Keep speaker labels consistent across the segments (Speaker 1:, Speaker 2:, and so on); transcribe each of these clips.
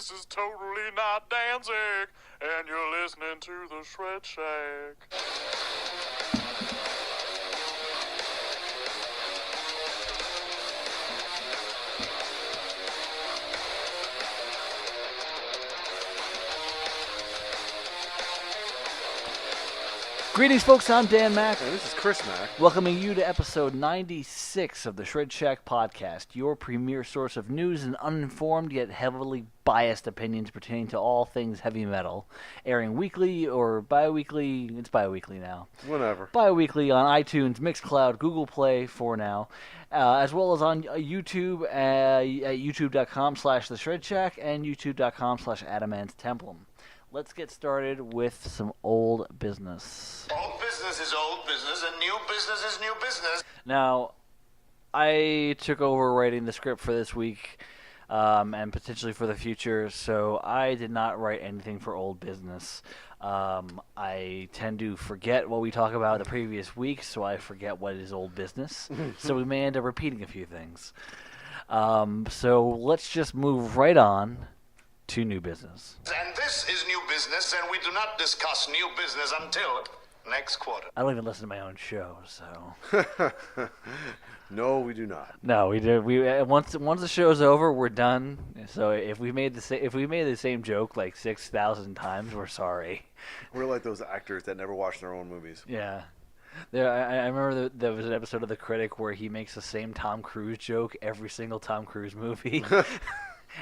Speaker 1: This is totally not Danzig, and you're listening to the Shred Shack.
Speaker 2: Greetings, folks. I'm Dan Mack.
Speaker 3: And this is Chris Mack.
Speaker 2: Welcoming you to episode 96 of the Shred Shack podcast, your premier source of news and uninformed yet heavily biased opinions pertaining to all things heavy metal. Airing weekly or bi-weekly. It's bi-weekly now.
Speaker 3: Whenever.
Speaker 2: Bi-weekly on iTunes, Mixcloud, Google Play for now, as well as on YouTube at youtube.com/The Shred Shack and youtube.com/AdamantTemplum. Let's get started with some old business.
Speaker 4: Old business is old business, and new business is new business.
Speaker 2: Now, I took over writing the script for this week and potentially for the future, so I did not write anything for old business. I tend to forget what we talk about the previous week, so I forget what is old business. So we may end up repeating a few things. So let's just move right on to new business.
Speaker 4: And this is new business, and we do not discuss new business until next quarter.
Speaker 2: I don't even listen to my own show, so.
Speaker 3: No, we do not.
Speaker 2: No, we do. Once the show's over, we're done. So if we made the same joke like 6,000 times, we're sorry.
Speaker 3: We're like those actors that never watch their own movies.
Speaker 2: Yeah. I remember there was an episode of The Critic where he makes the same Tom Cruise joke every single Tom Cruise movie.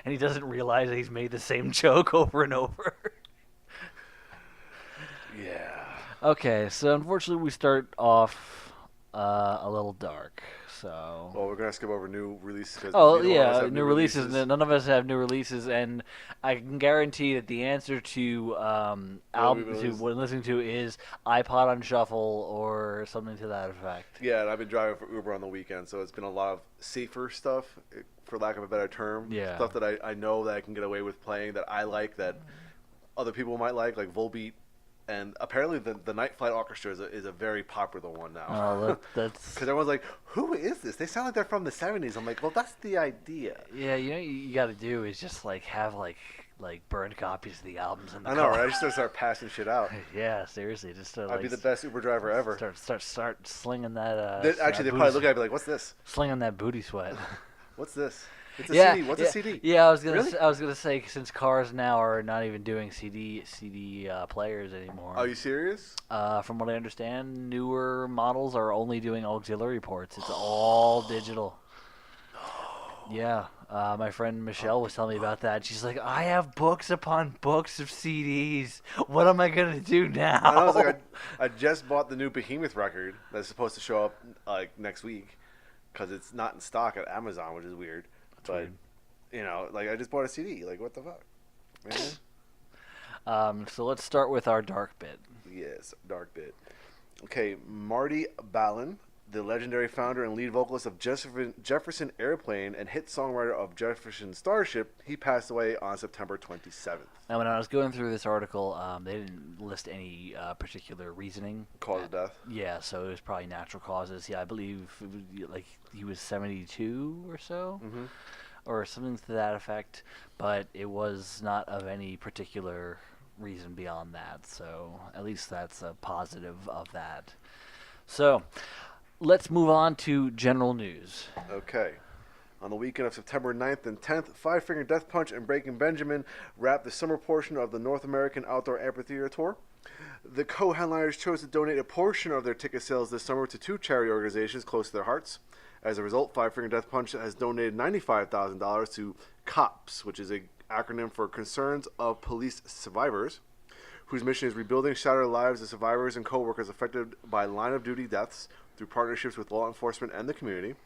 Speaker 2: And he doesn't realize that he's made the same joke over and over.
Speaker 3: Yeah.
Speaker 2: Okay, so unfortunately we start off a little dark. So.
Speaker 3: Well, we're gonna skip over new releases.
Speaker 2: Oh yeah, new releases. None of us have new releases, and I can guarantee that the answer to albums to what I'm listening to is iPod on shuffle or something to that effect.
Speaker 3: Yeah, and I've been driving for Uber on the weekend, so it's been a lot of safer stuff, for lack of a better term.
Speaker 2: Yeah.
Speaker 3: Stuff that I know that I can get away with playing, that I like, that other people might like Volbeat. And apparently the Night Flight Orchestra is a very popular one now.
Speaker 2: Oh, that's...
Speaker 3: Because everyone's like, who is this? They sound like they're from the 70s. I'm like, well, that's the idea.
Speaker 2: Yeah, you know what you got to do is just have burned copies of the albums in the
Speaker 3: I
Speaker 2: car.
Speaker 3: know, right? I just start passing shit out.
Speaker 2: Yeah, seriously, just
Speaker 3: I'd be the best Uber driver ever.
Speaker 2: Start slinging that.
Speaker 3: Actually, they probably look at me and be like, what's this?
Speaker 2: Slinging that booty sweat.
Speaker 3: What's this? It's a CD. What's a CD?
Speaker 2: Yeah, I was gonna
Speaker 3: Really?
Speaker 2: I was gonna say, since cars now are not even doing CD players anymore.
Speaker 3: Are you serious?
Speaker 2: From what I understand, newer models are only doing auxiliary ports. It's all digital. Yeah, my friend Michelle was telling me about that. She's like, I have books upon books of CDs. What am I gonna do now?
Speaker 3: And I was like, I just bought the new Behemoth record that's supposed to show up next week, because it's not in stock at Amazon, which is weird. But I just bought a CD. Like, what the fuck? Man?
Speaker 2: So let's start with our dark bit.
Speaker 3: Yes, dark bit. Okay, Marty Balin, the legendary founder and lead vocalist of Jefferson Airplane and hit songwriter of Jefferson Starship, he passed away on September 27th.
Speaker 2: And when I was going through this article, they didn't list any particular reasoning.
Speaker 3: Cause of death?
Speaker 2: Yeah, so it was probably natural causes. Yeah, I believe it was, he was 72 or so, or something to that effect. But it was not of any particular reason beyond that. So at least that's a positive of that. So let's move on to general news.
Speaker 3: Okay. On the weekend of September 9th and 10th, Five Finger Death Punch and Breaking Benjamin wrapped the summer portion of the North American Outdoor Amphitheater Tour. The co-headliners chose to donate a portion of their ticket sales this summer to two charity organizations close to their hearts. As a result, Five Finger Death Punch has donated $95,000 to COPS, which is an acronym for Concerns of Police Survivors, whose mission is rebuilding shattered lives of survivors and co-workers affected by line-of-duty deaths through partnerships with law enforcement and the community.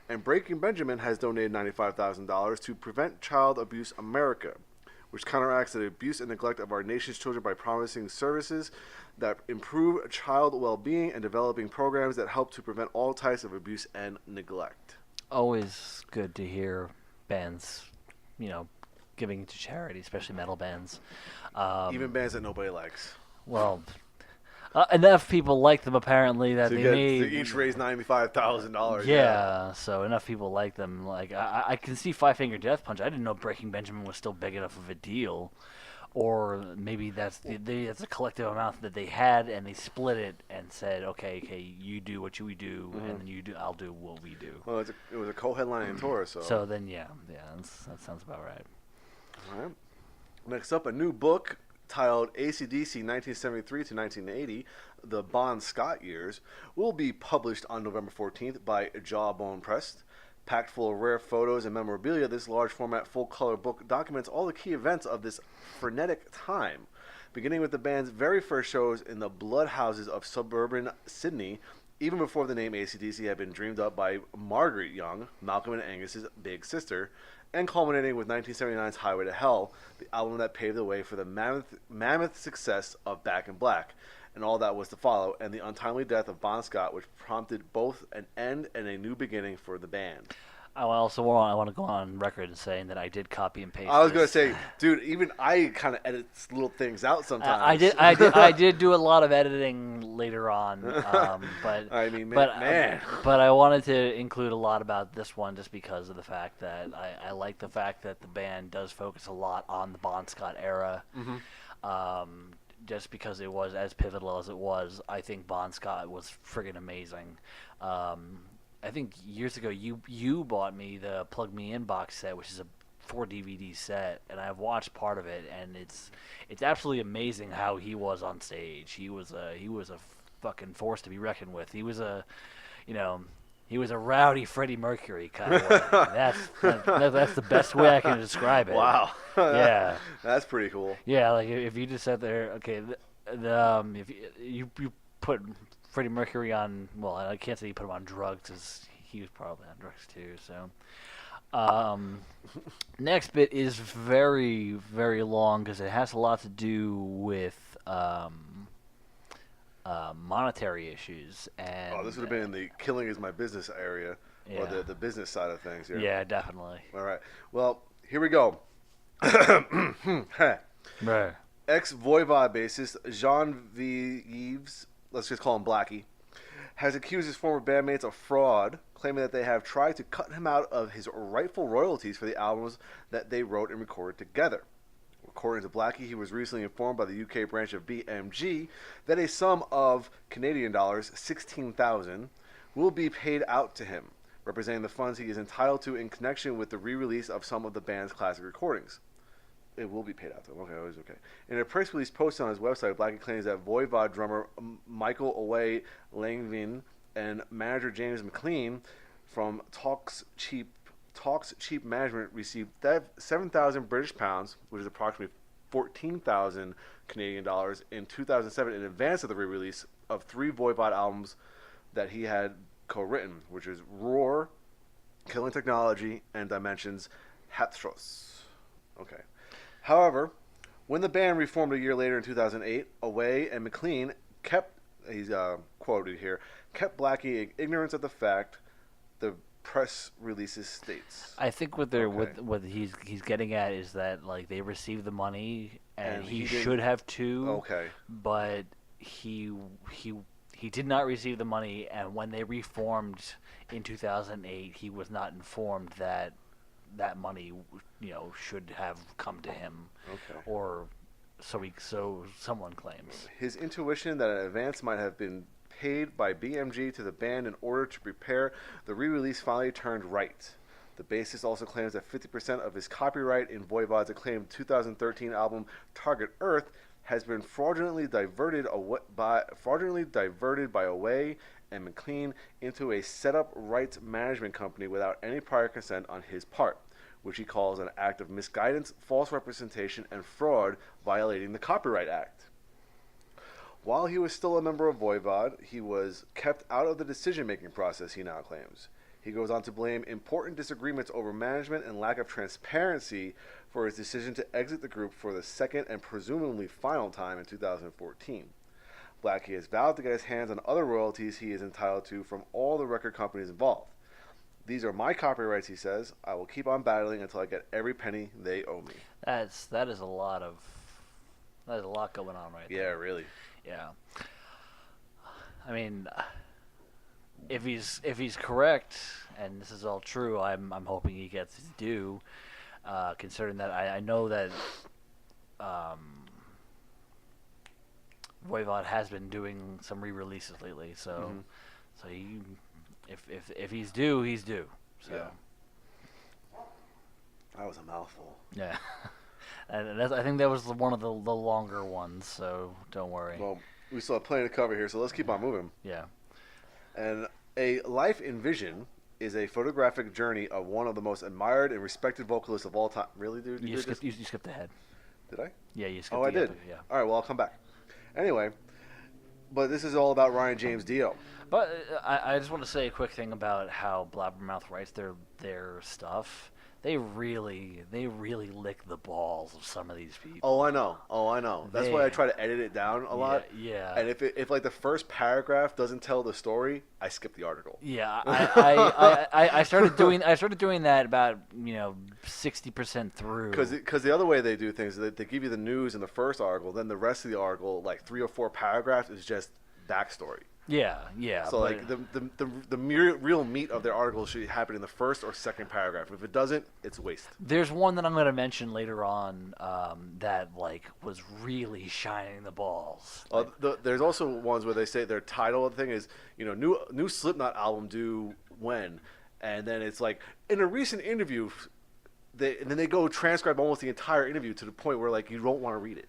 Speaker 3: And Breaking Benjamin has donated $95,000 to Prevent Child Abuse America, which counteracts the abuse and neglect of our nation's children by promising services that improve child well-being and developing programs that help to prevent all types of abuse and neglect.
Speaker 2: Always good to hear bands, giving to charity, especially metal bands.
Speaker 3: Even bands that nobody likes.
Speaker 2: Well, Enough people like them apparently that
Speaker 3: To
Speaker 2: they
Speaker 3: get
Speaker 2: made.
Speaker 3: to each raise $95,000.
Speaker 2: Yeah, so enough people like them. Like I can see Five Finger Death Punch. I didn't know Breaking Benjamin was still big enough of a deal, or maybe that's that's a collective amount that they had and they split it and said, okay, you do what you do, and then I'll do what we do.
Speaker 3: Well, it was a co-headlining tour, so.
Speaker 2: So then, yeah, that sounds about right.
Speaker 3: All right. Next up, a new book titled AC/DC 1973 to 1980, The Bon Scott Years, will be published on November 14th by Jawbone Press. Packed full of rare photos and memorabilia, this large format full color book documents all the key events of this frenetic time. Beginning with the band's very first shows in the bloodhouses of suburban Sydney, even before the name AC/DC had been dreamed up by Margaret Young, Malcolm and Angus's big sister, and culminating with 1979's Highway to Hell, the album that paved the way for the mammoth success of Back in Black, and all that was to follow, and the untimely death of Bon Scott, which prompted both an end and a new beginning for the band.
Speaker 2: I want to go on record and saying that I did copy and paste.
Speaker 3: I was going to
Speaker 2: this.
Speaker 3: say, dude, even I kind of edit little things out sometimes.
Speaker 2: I did do a lot of editing later on, but
Speaker 3: I mean,
Speaker 2: but
Speaker 3: man.
Speaker 2: but I wanted to include a lot about this one just because of the fact that I like the fact that the band does focus a lot on the Bon Scott era. Just because it was as pivotal as it was, I think Bon Scott was friggin' amazing. I think years ago you bought me the Plug Me In box set, which is a 4 DVD set, and I've watched part of it, and it's absolutely amazing how he was on stage. He was a fucking force to be reckoned with. He was a rowdy Freddie Mercury kind of way. That's the best way I can describe it.
Speaker 3: Wow.
Speaker 2: Yeah.
Speaker 3: That's pretty cool.
Speaker 2: Yeah, like if you just sat there, okay, if you put Freddie Mercury on, well, I can't say you put him on drugs because he was probably on drugs too. So, next bit is very, very long because it has a lot to do with monetary issues. And
Speaker 3: This would have been in the killing is my business area, or
Speaker 2: Yeah.
Speaker 3: the business side of things here.
Speaker 2: Yeah, definitely.
Speaker 3: All right. Well, here we go.
Speaker 2: Right.
Speaker 3: Ex-Voivod bassist Jean V. Yves, let's just call him Blackie, has accused his former bandmates of fraud, claiming that they have tried to cut him out of his rightful royalties for the albums that they wrote and recorded together. According to Blackie, he was recently informed by the UK branch of BMG that a sum of Canadian dollars, $16,000, will be paid out to him, representing the funds he is entitled to in connection with the re-release of some of the band's classic recordings. It will be paid out to him. Okay, always okay. In a press release posted on his website, Blackie claims that Voivod drummer Michael Away Langvin and manager James McLean from Talks Cheap Management received 7,000 British pounds, which is approximately 14,000 Canadian dollars, in 2007 in advance of the re-release of 3 Voivod albums that he had co-written, which is Roar, Killing Technology, and Dimensions Hatstros. Okay. However, when the band reformed a year later in 2008, Away and McLean kept, he's quoted here, kept Blackie in ignorance of the fact the press releases states.
Speaker 2: I think what he's getting at is that like they received the money and he should have too.
Speaker 3: Okay.
Speaker 2: But he did not receive the money, and when they reformed in 2008, he was not informed that money, should have come to him.
Speaker 3: Okay.
Speaker 2: Or so someone claims.
Speaker 3: His intuition that an advance might have been paid by BMG to the band in order to prepare the re-release finally turned right. The bassist also claims that 50% of his copyright in Voivod's acclaimed 2013 album Target Earth has been fraudulently diverted by Away and McLean into a set-up rights management company without any prior consent on his part, which he calls an act of misguidance, false representation, and fraud violating the Copyright Act. While he was still a member of Voivod, he was kept out of the decision-making process, he now claims. He goes on to blame important disagreements over management and lack of transparency for his decision to exit the group for the second and presumably final time in 2014. Blackie has vowed to get his hands on other royalties he is entitled to from all the record companies involved. These are my copyrights, he says. I will keep on battling until I get every penny they owe me.
Speaker 2: That is a lot going on right there.
Speaker 3: Yeah, really.
Speaker 2: Yeah. I mean, if he's correct and this is all true, I'm hoping he gets his due. Considering that I know that Voivod has been doing some re-releases lately, so so if he's due, he's due. So.
Speaker 3: Yeah. That was a mouthful.
Speaker 2: Yeah. And I think that was one of the longer ones, so don't worry.
Speaker 3: Well, we still have plenty to cover here, so let's keep on moving.
Speaker 2: Yeah.
Speaker 3: And A Life in Vision is a photographic journey of one of the most admired and respected vocalists of all time. Really, dude?
Speaker 2: You skipped ahead.
Speaker 3: Did I?
Speaker 2: Yeah, you skipped
Speaker 3: Oh, I
Speaker 2: the
Speaker 3: did?
Speaker 2: epic, yeah.
Speaker 3: All right, well, I'll come back. Anyway, but this is all about Ryan James Dio.
Speaker 2: But I just want to say a quick thing about how Blabbermouth writes their stuff. They really lick the balls of some of these people.
Speaker 3: Oh, I know. That's why I try to edit it down a lot.
Speaker 2: Yeah.
Speaker 3: And if like the first paragraph doesn't tell the story, I skip the article.
Speaker 2: Yeah, I started doing that about 60% through.
Speaker 3: Because the other way they do things is they give you the news in the first article, then the rest of the article, like 3 or 4 paragraphs, is just backstory.
Speaker 2: Yeah.
Speaker 3: So like the real meat of their article should happen in the first or second paragraph. If it doesn't, it's waste.
Speaker 2: There's one that I'm going to mention later on that like was really shining the balls.
Speaker 3: There's also ones where they say their title of the thing is new Slipknot album due when, and then it's like in a recent interview, and then they go transcribe almost the entire interview to the point where like you don't want to read it.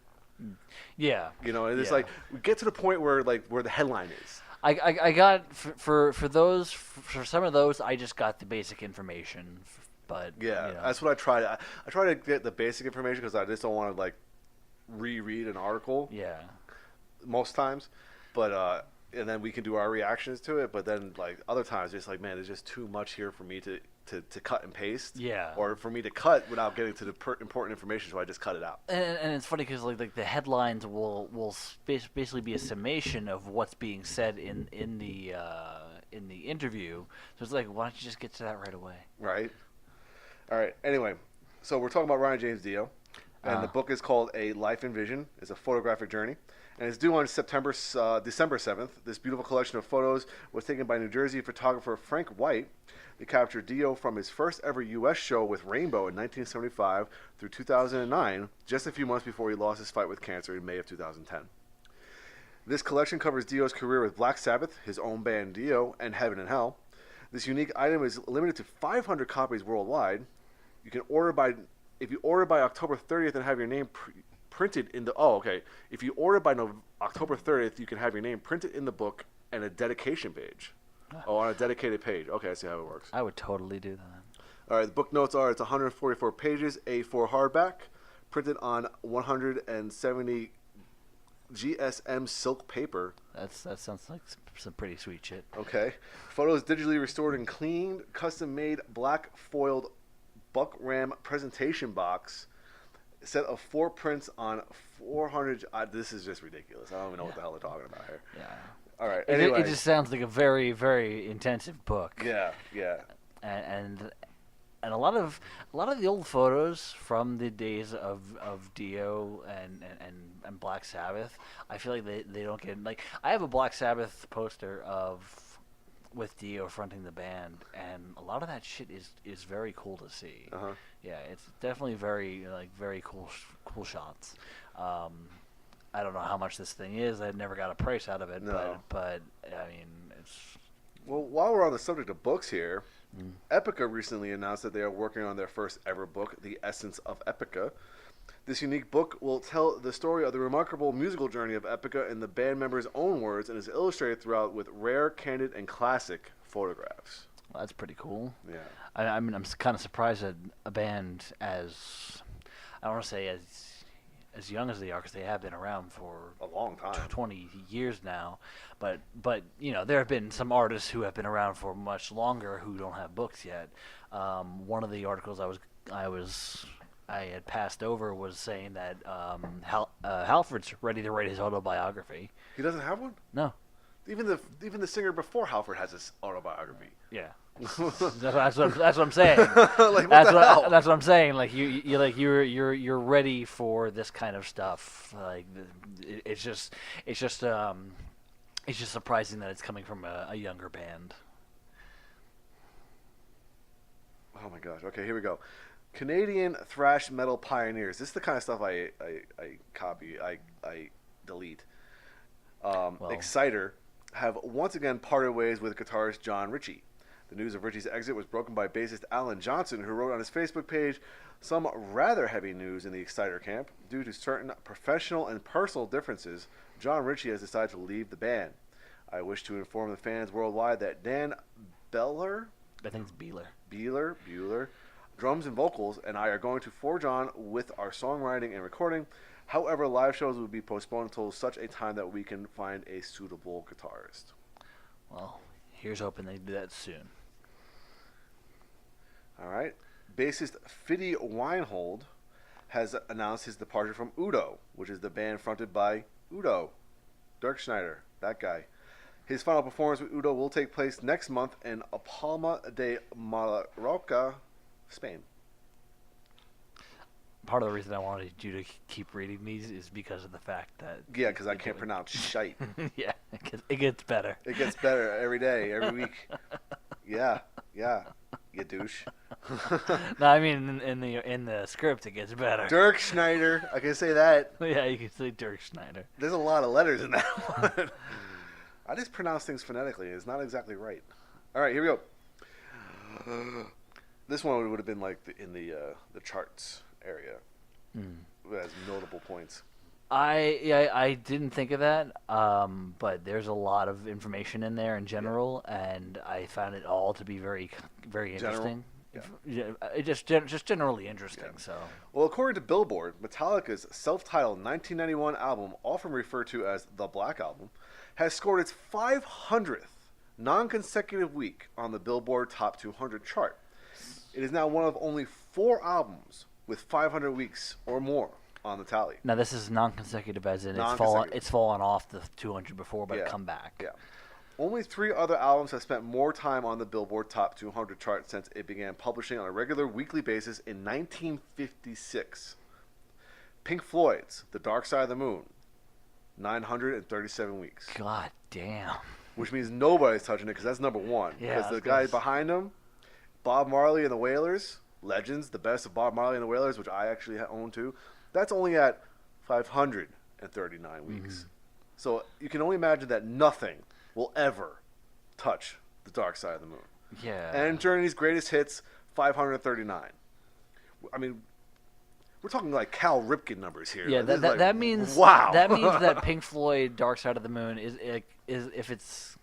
Speaker 2: Yeah.
Speaker 3: And it's like we get to the point where the headline is.
Speaker 2: I got for some of those I just got the basic information, but
Speaker 3: that's what I try to. I try to get the basic information because I just don't want to like reread an article.
Speaker 2: Yeah.
Speaker 3: Most times, but and then we can do our reactions to it. But then like other times, it's like man, there's just too much here for me to cut and paste.
Speaker 2: Yeah.
Speaker 3: Or for me to cut without getting to the important information, so I just cut it out.
Speaker 2: And it's funny because like the headlines will basically be a summation of what's being said in the interview. So it's like, why don't you just get to that right away?
Speaker 3: Right. All right. Anyway, so we're talking about Ryan James Dio, and the book is called A Life in Vision. It's a photographic journey, and it's due on December 7th. This beautiful collection of photos was taken by New Jersey photographer Frank White. They captured Dio from his first ever U.S. show with Rainbow in 1975 through 2009, just a few months before he lost his fight with cancer in May of 2010. This collection covers Dio's career with Black Sabbath, his own band Dio, and Heaven and Hell. This unique item is limited to 500 copies worldwide. You can if you order by October 30th and have your name printed in the if you order by October 30th, you can have your name printed in the book and a dedication page. On a dedicated page. Okay, I see how it works.
Speaker 2: I would totally do that.
Speaker 3: All right, the book notes are it's 144 pages, A4 hardback, printed on 170 GSM silk paper.
Speaker 2: That sounds like some pretty sweet shit.
Speaker 3: Okay. Photos digitally restored and cleaned, custom-made black foiled buck ram presentation box, set of 4 prints on 400. This is just ridiculous. I don't even know what the hell they're talking about here.
Speaker 2: Yeah.
Speaker 3: All right.
Speaker 2: Anyway. It just sounds like a very, very intensive book.
Speaker 3: Yeah.
Speaker 2: And a lot of the old photos from the days of Dio and Black Sabbath, I feel like they don't get like I have a Black Sabbath poster with Dio fronting the band, and a lot of that shit is very cool to see.
Speaker 3: Uh-huh.
Speaker 2: Yeah, it's definitely very cool shots. I don't know how much this thing is. I never got a price out of it,
Speaker 3: No.
Speaker 2: but I mean, it's...
Speaker 3: Well, while we're on the subject of books here, Epica recently announced that they are working on their first ever book, The Essence of Epica. This unique book will tell the story of the remarkable musical journey of Epica in the band members' own words and is illustrated throughout with rare, candid, and classic photographs.
Speaker 2: Well, that's pretty cool.
Speaker 3: Yeah.
Speaker 2: I mean, I'm kind of surprised that a band as... I don't want to say as young as they are, because they have been around for
Speaker 3: A long time.
Speaker 2: 20 years now, but there have been some artists who have been around for much longer who don't have books yet. One of the articles I had passed over was saying that Halford's ready to write his autobiography.
Speaker 3: He doesn't have one?
Speaker 2: No.
Speaker 3: Even the singer before Halford has his autobiography.
Speaker 2: Yeah. that's what I'm saying.
Speaker 3: Like, what the hell?
Speaker 2: That's what I'm saying. Like you're ready for this kind of stuff. Like it's just It's just surprising that it's coming from a younger band.
Speaker 3: Oh my gosh. Okay, here we go. Canadian thrash metal pioneers. This is the kind of stuff I copy. I delete. Exciter have once again parted ways with guitarist John Ritchie. The news of Ritchie's exit was broken by bassist Alan Johnson, who wrote on his Facebook page some rather heavy news in the Exciter camp. Due to certain professional and personal differences, John Ritchie has decided to leave the band. I wish to inform the fans worldwide that Dan Beller,
Speaker 2: I think it's
Speaker 3: Bueller, drums and vocals, and I are going to forge on with our songwriting and recording. However, live shows will be postponed until such a time that we can find a suitable guitarist.
Speaker 2: Well, here's hoping they do that soon.
Speaker 3: All right. Bassist Fiddy Weinhold has announced his departure from Udo, which is the band fronted by Udo, Dirk Schneider, that guy. His final performance with Udo will take place next month in Palma de Mallorca, Spain.
Speaker 2: Part of the reason I wanted you to keep reading these is because of the fact that...
Speaker 3: Yeah, because I can't pronounce shite.
Speaker 2: Yeah, it gets better.
Speaker 3: It gets better every day, every week. Yeah, you douche.
Speaker 2: No, I mean in the script it gets better.
Speaker 3: Dirk Schneider, I can say that.
Speaker 2: Yeah, you can say Dirk Schneider.
Speaker 3: There's a lot of letters in that one. I just pronounce things phonetically. It's not exactly right. All right, here we go. This one would have been like in the charts area. It has notable points.
Speaker 2: I didn't think of that, but there's a lot of information in there in general, and I found it all to be very, very interesting. Just generally interesting.
Speaker 3: Yeah.
Speaker 2: So,
Speaker 3: well, according to Billboard, Metallica's self-titled 1991 album, often referred to as the Black Album, has scored its 500th non-consecutive week on the Billboard Top 200 chart. It is now one of only 4 albums with 500 weeks or more on the tally.
Speaker 2: now this is non-consecutive, as in
Speaker 3: Non-consecutive.
Speaker 2: it's fallen off the 200 before, but
Speaker 3: Yeah.
Speaker 2: it come back.
Speaker 3: Yeah. Only 3 other albums have spent more time on the Billboard Top 200 chart since it began publishing on a regular weekly basis in 1956. Pink Floyd's The Dark Side of the Moon, 937 weeks.
Speaker 2: God damn.
Speaker 3: Which means nobody's touching it because that's number 1.
Speaker 2: Yeah,
Speaker 3: Because the guy behind him, Bob Marley and the Wailers, Legends, the best of Bob Marley and the Wailers, which I actually own too, that's only at 539 weeks. So you can only imagine that nothing will ever touch The Dark Side of the Moon.
Speaker 2: Yeah.
Speaker 3: And Journey's greatest hits, 539. I mean, we're talking like Cal Ripken numbers here.
Speaker 2: Yeah,
Speaker 3: This is
Speaker 2: that
Speaker 3: like,
Speaker 2: means
Speaker 3: wow.
Speaker 2: that means that Pink Floyd Dark Side of the Moon is if it's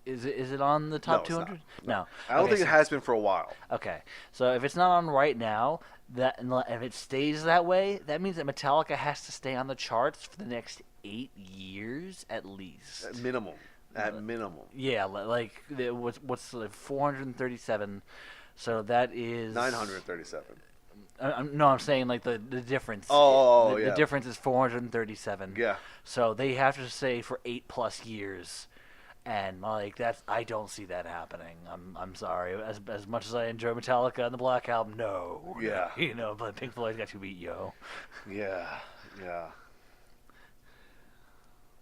Speaker 2: is it on the top
Speaker 3: No, it's
Speaker 2: 200?
Speaker 3: not.
Speaker 2: No.
Speaker 3: I don't
Speaker 2: Okay,
Speaker 3: think it has been for a while.
Speaker 2: Okay, so if it's not on right now, if it stays that way, that means that Metallica has to stay on the charts for the next 8 years at least.
Speaker 3: At minimum.
Speaker 2: Yeah, what's 437? So that is
Speaker 3: 937.
Speaker 2: No, I'm saying like the difference.
Speaker 3: Oh,
Speaker 2: the
Speaker 3: yeah.
Speaker 2: difference is 437.
Speaker 3: Yeah.
Speaker 2: So they have to stay for 8+ years, and like that's I don't see that happening. I'm sorry. As much as I enjoy Metallica and the Black Album, no.
Speaker 3: Yeah.
Speaker 2: But Pink Floyd's got to beat Yo.
Speaker 3: Yeah.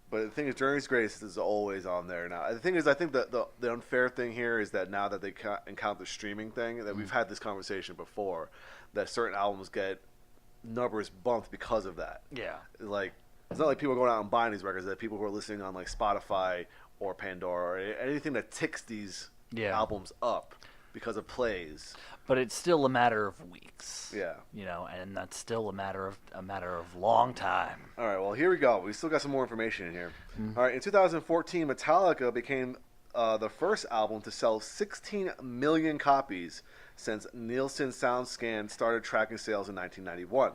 Speaker 3: But the thing is, Journey's Greatest is always on there now. The thing is, I think that the unfair thing here is that now that they encounter the streaming thing, that we've had this conversation before, that certain albums get numbers bumped because of that.
Speaker 2: Yeah.
Speaker 3: Like, it's not like people are going out and buying these records, that people who are listening on like Spotify or Pandora or anything that ticks these albums up because of plays.
Speaker 2: But it's still a matter of weeks.
Speaker 3: Yeah.
Speaker 2: And that's still a matter of long time.
Speaker 3: All right, well, here we go. We still got some more information in here. All right, in 2014, Metallica became the first album to sell 16 million copies since Nielsen SoundScan started tracking sales in 1991.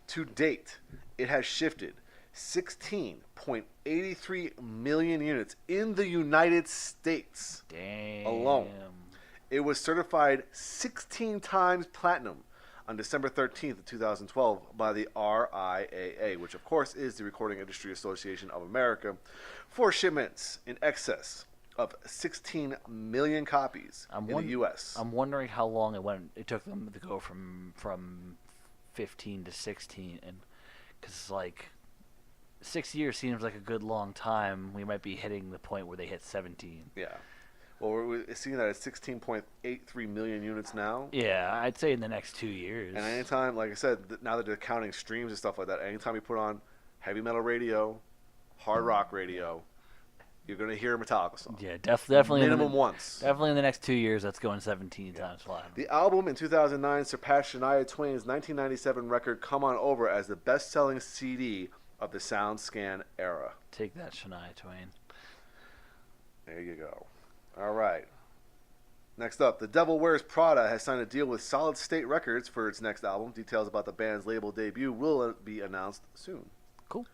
Speaker 3: To date, it has shifted 16.83 million units in the United States alone. It was certified 16 times platinum on December 13th, 2012 by the RIAA, which of course is the Recording Industry Association of America, for shipments in excess of 16 million copies in the U.S.
Speaker 2: I'm wondering how long it took them to go from 15 to 16, and because like 6 years seems like a good long time. We might be hitting the point where they hit 17.
Speaker 3: Yeah. Well, we're seeing that at 16.83 million units now.
Speaker 2: Yeah, I'd say in the next 2 years.
Speaker 3: And anytime, like I said, now that they're counting streams and stuff like that, anytime you put on heavy metal radio, hard rock radio, you're going to hear a Metallica song.
Speaker 2: Yeah, definitely.
Speaker 3: Minimum once.
Speaker 2: Definitely in the next 2 years, that's going 17 times flat.
Speaker 3: The album in 2009 surpassed Shania Twain's 1997 record Come On Over as the best-selling CD of the SoundScan era.
Speaker 2: Take that, Shania Twain.
Speaker 3: There you go. All right. Next up, The Devil Wears Prada has signed a deal with Solid State Records for its next album. Details about the band's label debut will be announced soon.
Speaker 2: Cool.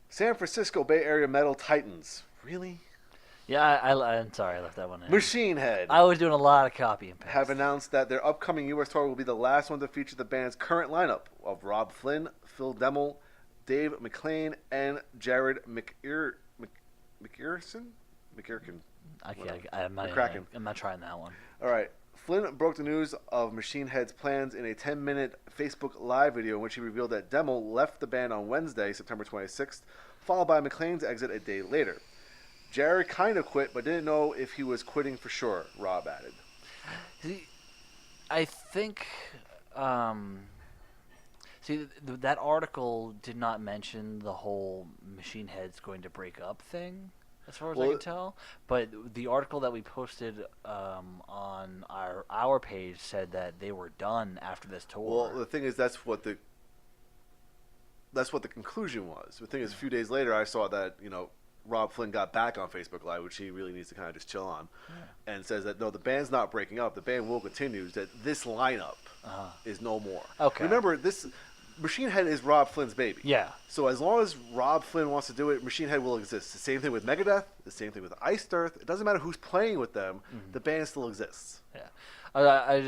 Speaker 3: San Francisco Bay Area metal titans. Really?
Speaker 2: Yeah, I'm sorry I left that one in.
Speaker 3: Machine Head
Speaker 2: I was doing a lot of copy and paste.
Speaker 3: have announced that their upcoming U.S. tour will be the last one to feature the band's current lineup of Rob Flynn, Phil Demmel, Dave McClain, and Jared McIrkin.
Speaker 2: I'm not
Speaker 3: McCracken.
Speaker 2: I'm not trying that one.
Speaker 3: All right. Flynn broke the news of Machine Head's plans in a 10-minute Facebook Live video in which he revealed that Demmel left the band on Wednesday, September 26th, followed by McClain's exit a day later. Jared kind of quit, but didn't know if he was quitting for sure, Rob added.
Speaker 2: See, I think, that article did not mention the whole Machine Head's going to break up thing, as far as I can tell. But the article that we posted on our page said that they were done after this tour.
Speaker 3: Well, the thing is, that's what the conclusion was. The thing is, a few days later, I saw that, Rob Flynn got back on Facebook Live, which he really needs to kind of just chill on, and says that, no, the band's not breaking up. The band will continue. That this lineup is no more.
Speaker 2: Okay.
Speaker 3: Remember, this Machine Head is Rob Flynn's baby.
Speaker 2: Yeah.
Speaker 3: So as long as Rob Flynn wants to do it, Machine Head will exist. The same thing with Megadeth. The same thing with Iced Earth. It doesn't matter who's playing with them.
Speaker 2: Mm-hmm.
Speaker 3: The band still exists.
Speaker 2: Yeah. I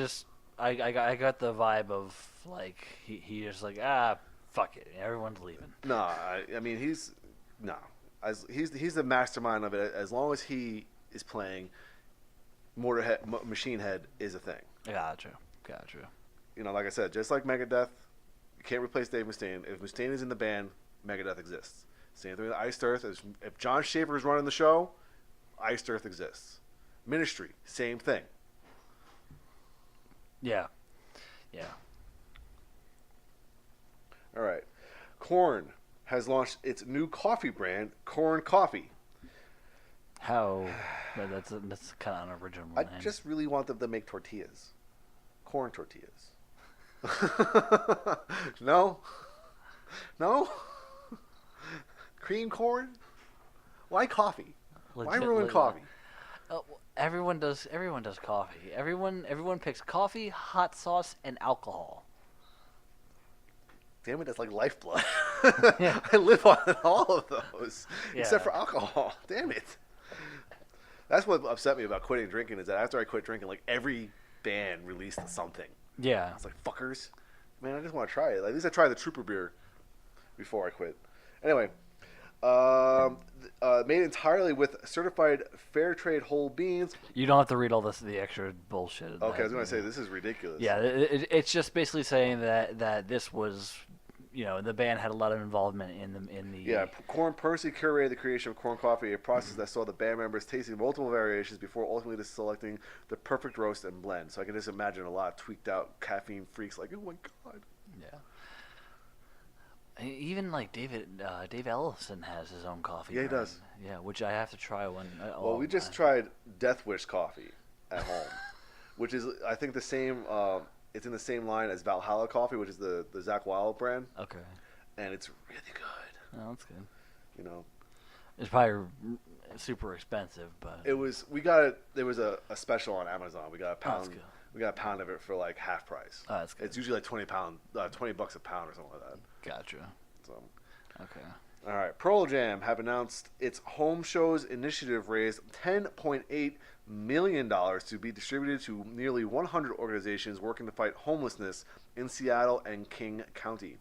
Speaker 2: got the vibe of, like, he just like, fuck it. Everyone's leaving.
Speaker 3: No, I mean, he's the mastermind of it. As long as he is playing, Machine Head is a thing.
Speaker 2: Gotcha.
Speaker 3: Like I said, just like Megadeth, you can't replace Dave Mustaine. If Mustaine is in the band, Megadeth exists. Same thing with Iced Earth. If John Schaefer is running the show, Iced Earth exists. Ministry, same thing.
Speaker 2: Yeah.
Speaker 3: All right. Korn has launched its new coffee brand, Korn Coffee.
Speaker 2: How? That's kind of unoriginal.
Speaker 3: I
Speaker 2: name.
Speaker 3: just really want them to make tortillas. Corn tortillas. No? Cream corn? Why coffee? Why ruin coffee?
Speaker 2: Everyone does coffee. Everyone picks coffee, hot sauce, and alcohol.
Speaker 3: Damn it, that's like lifeblood.
Speaker 2: Yeah.
Speaker 3: I live on all of those,
Speaker 2: Yeah.
Speaker 3: except for alcohol. Damn it. That's what upset me about quitting drinking, is that after I quit drinking, like, every band released something.
Speaker 2: Yeah.
Speaker 3: It's like, fuckers. Man, I just want to try it. At least I tried the Trooper beer before I quit. Anyway, made entirely with certified fair trade whole beans.
Speaker 2: You don't have to read all the extra bullshit.
Speaker 3: Okay, I was going to say, this is ridiculous.
Speaker 2: Yeah, it's just basically saying that this was, the band had a lot of involvement in the.
Speaker 3: Yeah, Korn personally curated the creation of Korn Coffee, a process that saw the band members tasting multiple variations before ultimately selecting the perfect roast and blend. So I can just imagine a lot of tweaked out caffeine freaks like, oh my god.
Speaker 2: Yeah. Even like Dave Ellison has his own coffee.
Speaker 3: Yeah, he
Speaker 2: brand.
Speaker 3: does.
Speaker 2: Yeah, which I have to try one.
Speaker 3: Well, we just tried Death Wish coffee at home, which is, I think, the same. It's in the same line as Valhalla Coffee, which is the Zach Wild brand,
Speaker 2: Okay.
Speaker 3: and it's really good.
Speaker 2: Oh, that's good. It's probably super expensive, but
Speaker 3: It was. We got it. There was a special on Amazon. We got a
Speaker 2: that's
Speaker 3: pound.
Speaker 2: good.
Speaker 3: We got a pound of it for like half price.
Speaker 2: Oh, that's good.
Speaker 3: It's usually like $20 a pound or something like that.
Speaker 2: Gotcha.
Speaker 3: So.
Speaker 2: Okay.
Speaker 3: All right, Pearl Jam have announced its Home Shows initiative raised $10.8 million to be distributed to nearly 100 organizations working to fight homelessness in Seattle and King County.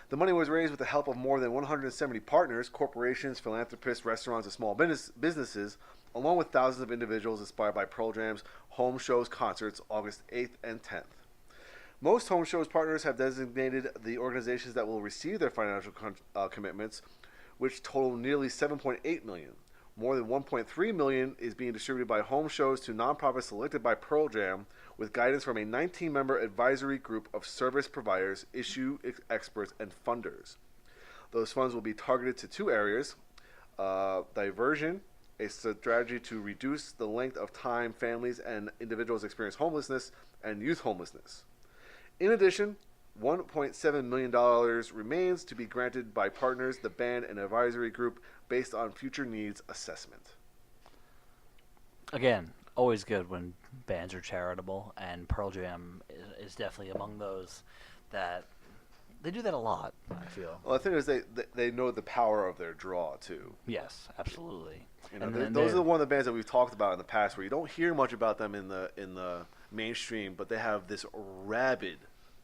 Speaker 3: The money was raised with the help of more than 170 partners, corporations, philanthropists, restaurants, and small businesses, along with thousands of individuals inspired by Pearl Jam's Home Shows concerts August 8th and 10th. Most home shows partners have designated the organizations that will receive their financial commitments, which total nearly 7.8 million. More than 1.3 million is being distributed by home shows to nonprofits selected by Pearl Jam, with guidance from a 19-member advisory group of service providers, issue experts, and funders. Those funds will be targeted to two areas: diversion, a strategy to reduce the length of time families and individuals experience homelessness, and youth homelessness. In addition, $1.7 million remains to be granted by partners, the band, and advisory group based on future needs assessment.
Speaker 2: Again, always good when bands are charitable, and Pearl Jam is definitely among those that they do that a lot, I feel.
Speaker 3: Well, the thing is, they know the power of their draw too.
Speaker 2: Yes, absolutely.
Speaker 3: You know, those are one of the bands that we've talked about in the past, where you don't hear much about them in the mainstream, but they have this rabid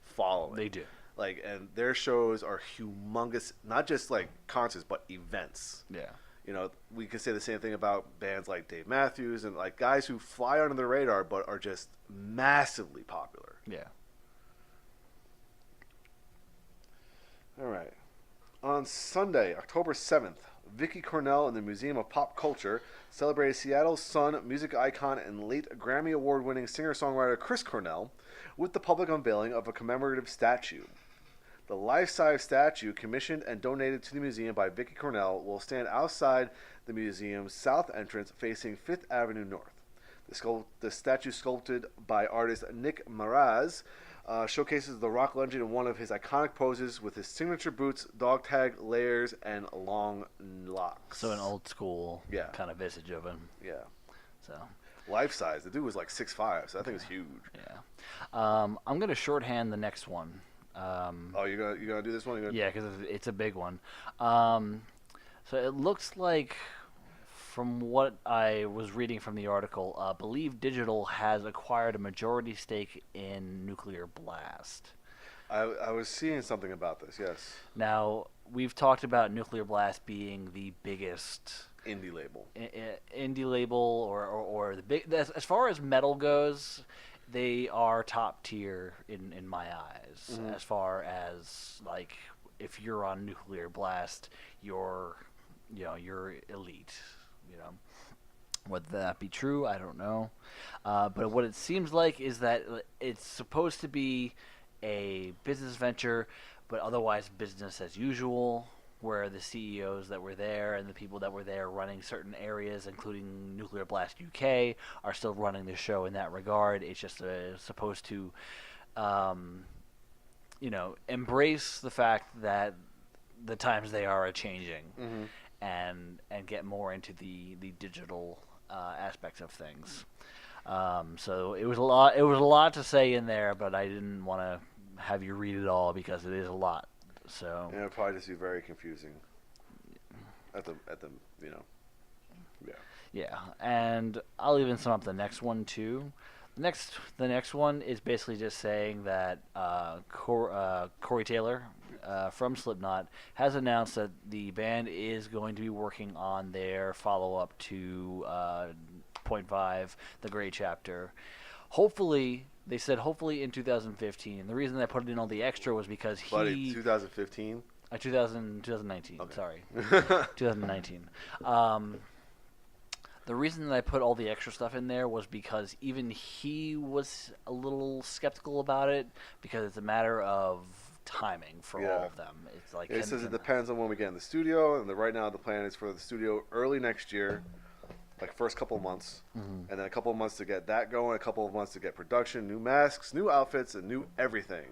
Speaker 3: following.
Speaker 2: They do.
Speaker 3: Like, and their shows are humongous, not just like concerts, but events.
Speaker 2: Yeah.
Speaker 3: You know, we could say the same thing about bands like Dave Matthews and like guys who fly under the radar but are just massively popular.
Speaker 2: Yeah.
Speaker 3: All right. On Sunday, October 7th, Vicky Cornell and the Museum of Pop Culture celebrated Seattle's Sun music icon and late Grammy Award-winning singer-songwriter Chris Cornell with the public unveiling of a commemorative statue. The life-size statue, commissioned and donated to the museum by Vicky Cornell, will stand outside the museum's south entrance facing 5th Avenue North. The statue, sculpted by artist Nick Maraz, showcases the rock legend in one of his iconic poses with his signature boots, dog tag layers, and long locks.
Speaker 2: So an old school kind of visage of him.
Speaker 3: Yeah.
Speaker 2: So
Speaker 3: Life size. The dude was like 6'5", so I think it's huge.
Speaker 2: yeah. I'm gonna shorthand the next one.
Speaker 3: Oh, you're gonna do this one?
Speaker 2: Yeah, because it's a big one. So it looks like, from what I was reading from the article, Believe Digital has acquired a majority stake in Nuclear Blast.
Speaker 3: I was seeing something about this, yes.
Speaker 2: Now, we've talked about Nuclear Blast being the biggest
Speaker 3: Indie label.
Speaker 2: Indie label, or the big. As far as metal goes, they are top tier in my eyes.
Speaker 3: Mm-hmm.
Speaker 2: As far as, like, if you're on Nuclear Blast, you're elite. You know, whether that be true, I don't know. But what it seems like is that it's supposed to be a business venture, but otherwise business as usual, where the CEOs that were there and the people that were there running certain areas, including Nuclear Blast UK, are still running the show in that regard. It's just supposed to, embrace the fact that the times they are changing.
Speaker 3: Mm-hmm.
Speaker 2: And get more into the digital aspects of things. So it was a lot. It was a lot to say in there, but I didn't want to have you read it all because it is a lot. So
Speaker 3: and it'll probably just be very confusing. At the yeah.
Speaker 2: yeah, and I'll even sum up the next one too. The next one is basically just saying that Corey Taylor from Slipknot has announced that the band is going to be working on their follow-up to Point 5, The Grey Chapter. Hopefully, they said hopefully in 2015. The reason I put it in all the extra was because
Speaker 3: Buddy, 2015?
Speaker 2: 2019,
Speaker 3: Okay.
Speaker 2: sorry. 2019. The reason that I put all the extra stuff in there was because even he was a little skeptical about it, because it's a matter of timing for all of them. It's like
Speaker 3: it says it depends on when we get in the studio, and right now the plan is for the studio early next year, like first couple of months, and then a couple of months to get that going, a couple of months to get production, new masks, new outfits, and new everything,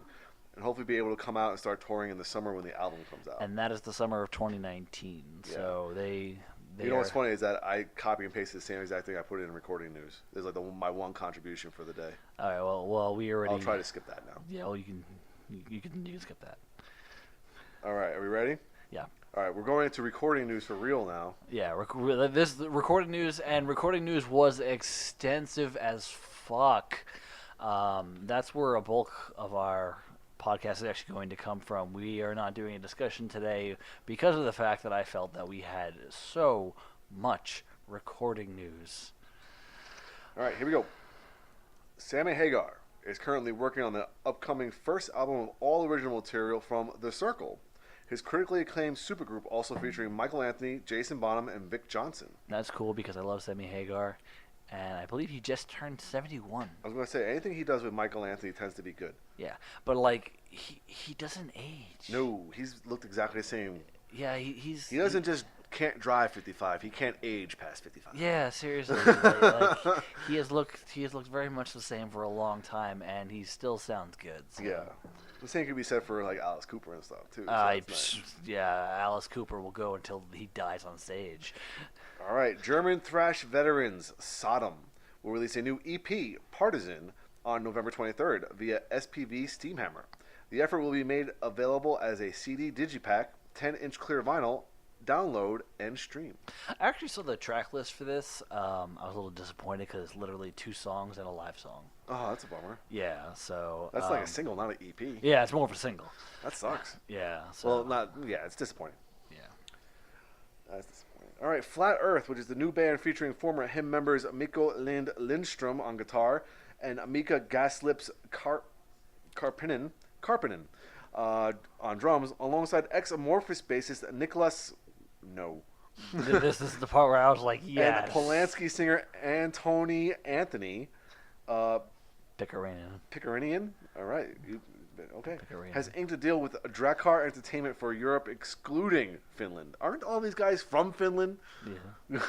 Speaker 3: and hopefully be able to come out and start touring in the summer when the album comes out.
Speaker 2: And that is the summer of 2019.
Speaker 3: Yeah.
Speaker 2: So they
Speaker 3: you know what's funny is that I copy and pasted the same exact thing I put in recording news. It's like my one contribution for the day.
Speaker 2: All right. Well, we already.
Speaker 3: I'll try to skip that now.
Speaker 2: Yeah. Well, you can skip that.
Speaker 3: All right. Are we ready?
Speaker 2: Yeah.
Speaker 3: All right. We're going into recording news for real now.
Speaker 2: Yeah. This recording news was extensive as fuck. That's where a bulk of our podcast is actually going to come from. We are not doing a discussion today because of the fact that I felt that we had so much recording news.
Speaker 3: All right, here we go. Sammy Hagar is currently working on the upcoming first album of all original material from The Circle, his critically acclaimed supergroup also featuring Michael Anthony, Jason Bonham, and Vic Johnson.
Speaker 2: That's cool because I love Sammy Hagar, and I believe he just turned 71.
Speaker 3: I was going to say, anything he does with Michael Anthony tends to be good.
Speaker 2: Yeah, but like he doesn't age.
Speaker 3: No, he's looked exactly the same.
Speaker 2: Yeah,
Speaker 3: He doesn't just can't drive 55. He can't age past 55.
Speaker 2: Yeah, seriously. like, he has looked very much the same for a long time, and he still sounds good. So.
Speaker 3: Yeah. The same could be said for like Alice Cooper and stuff too. So that's nice.
Speaker 2: Yeah, Alice Cooper will go until he dies on stage.
Speaker 3: All right, German thrash veterans Sodom will release a new EP, Partisan, on November 23rd via SPV Steamhammer. The effort will be made available as a CD digipack, 10-inch clear vinyl, download, and stream.
Speaker 2: I actually saw the track list for this. I was a little disappointed because it's literally 2 songs and a live song.
Speaker 3: Oh, that's a bummer.
Speaker 2: Yeah, so
Speaker 3: That's like a single, not an EP.
Speaker 2: Yeah, it's more of a single.
Speaker 3: That sucks.
Speaker 2: Yeah. So,
Speaker 3: Well, not. Yeah, it's disappointing.
Speaker 2: Yeah.
Speaker 3: That's disappointing. All right, Flat Earth, which is the new band featuring former Him members Mikko Lindström on guitar and Mika Gaslips Karppinen on drums, alongside ex-Amorphous bassist Nicholas. No.
Speaker 2: This is the part where I was like, yes.
Speaker 3: And Polanski singer Antony Anthony.
Speaker 2: Pickerian.
Speaker 3: All right. Okay.
Speaker 2: Pickerian.
Speaker 3: Has inked a deal with Drakkar Entertainment for Europe, excluding Finland. Aren't all these guys from Finland?
Speaker 2: Yeah.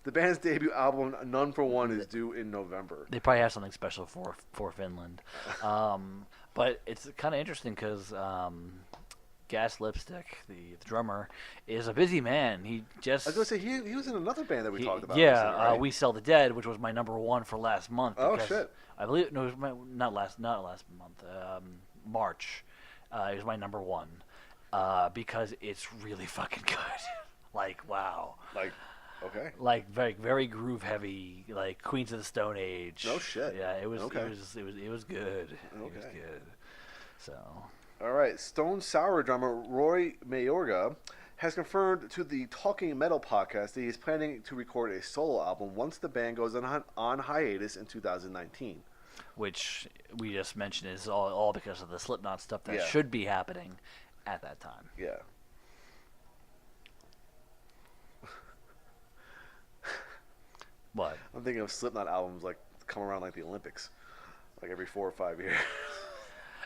Speaker 3: The band's debut album, None for One, is due in November.
Speaker 2: They probably have something special for Finland. But it's kind of interesting because Gas Lipstick, the drummer, is a busy man. He just...
Speaker 3: I was going to say, he was in another band that we talked about.
Speaker 2: Yeah,
Speaker 3: recently, right?
Speaker 2: We Sell the Dead, which was my number 1 for last month.
Speaker 3: Oh, shit.
Speaker 2: I believe... No, it was not last month. March. It was my number 1. Because it's really fucking good. Like, wow.
Speaker 3: Like, okay.
Speaker 2: Like very very groove heavy, like Queens of the Stone Age.
Speaker 3: No shit.
Speaker 2: Yeah, it was
Speaker 3: Okay.
Speaker 2: it was good. It was
Speaker 3: Okay.
Speaker 2: good. So
Speaker 3: All right. Stone Sour drummer Roy Mayorga has confirmed to the Talking Metal podcast that he is planning to record a solo album once the band goes on hiatus in 2019.
Speaker 2: which we just mentioned is all because of the Slipknot stuff that
Speaker 3: Yeah.
Speaker 2: should be happening at that time.
Speaker 3: Yeah.
Speaker 2: But
Speaker 3: I'm thinking of Slipknot albums like come around like the Olympics, like every 4 or 5 years.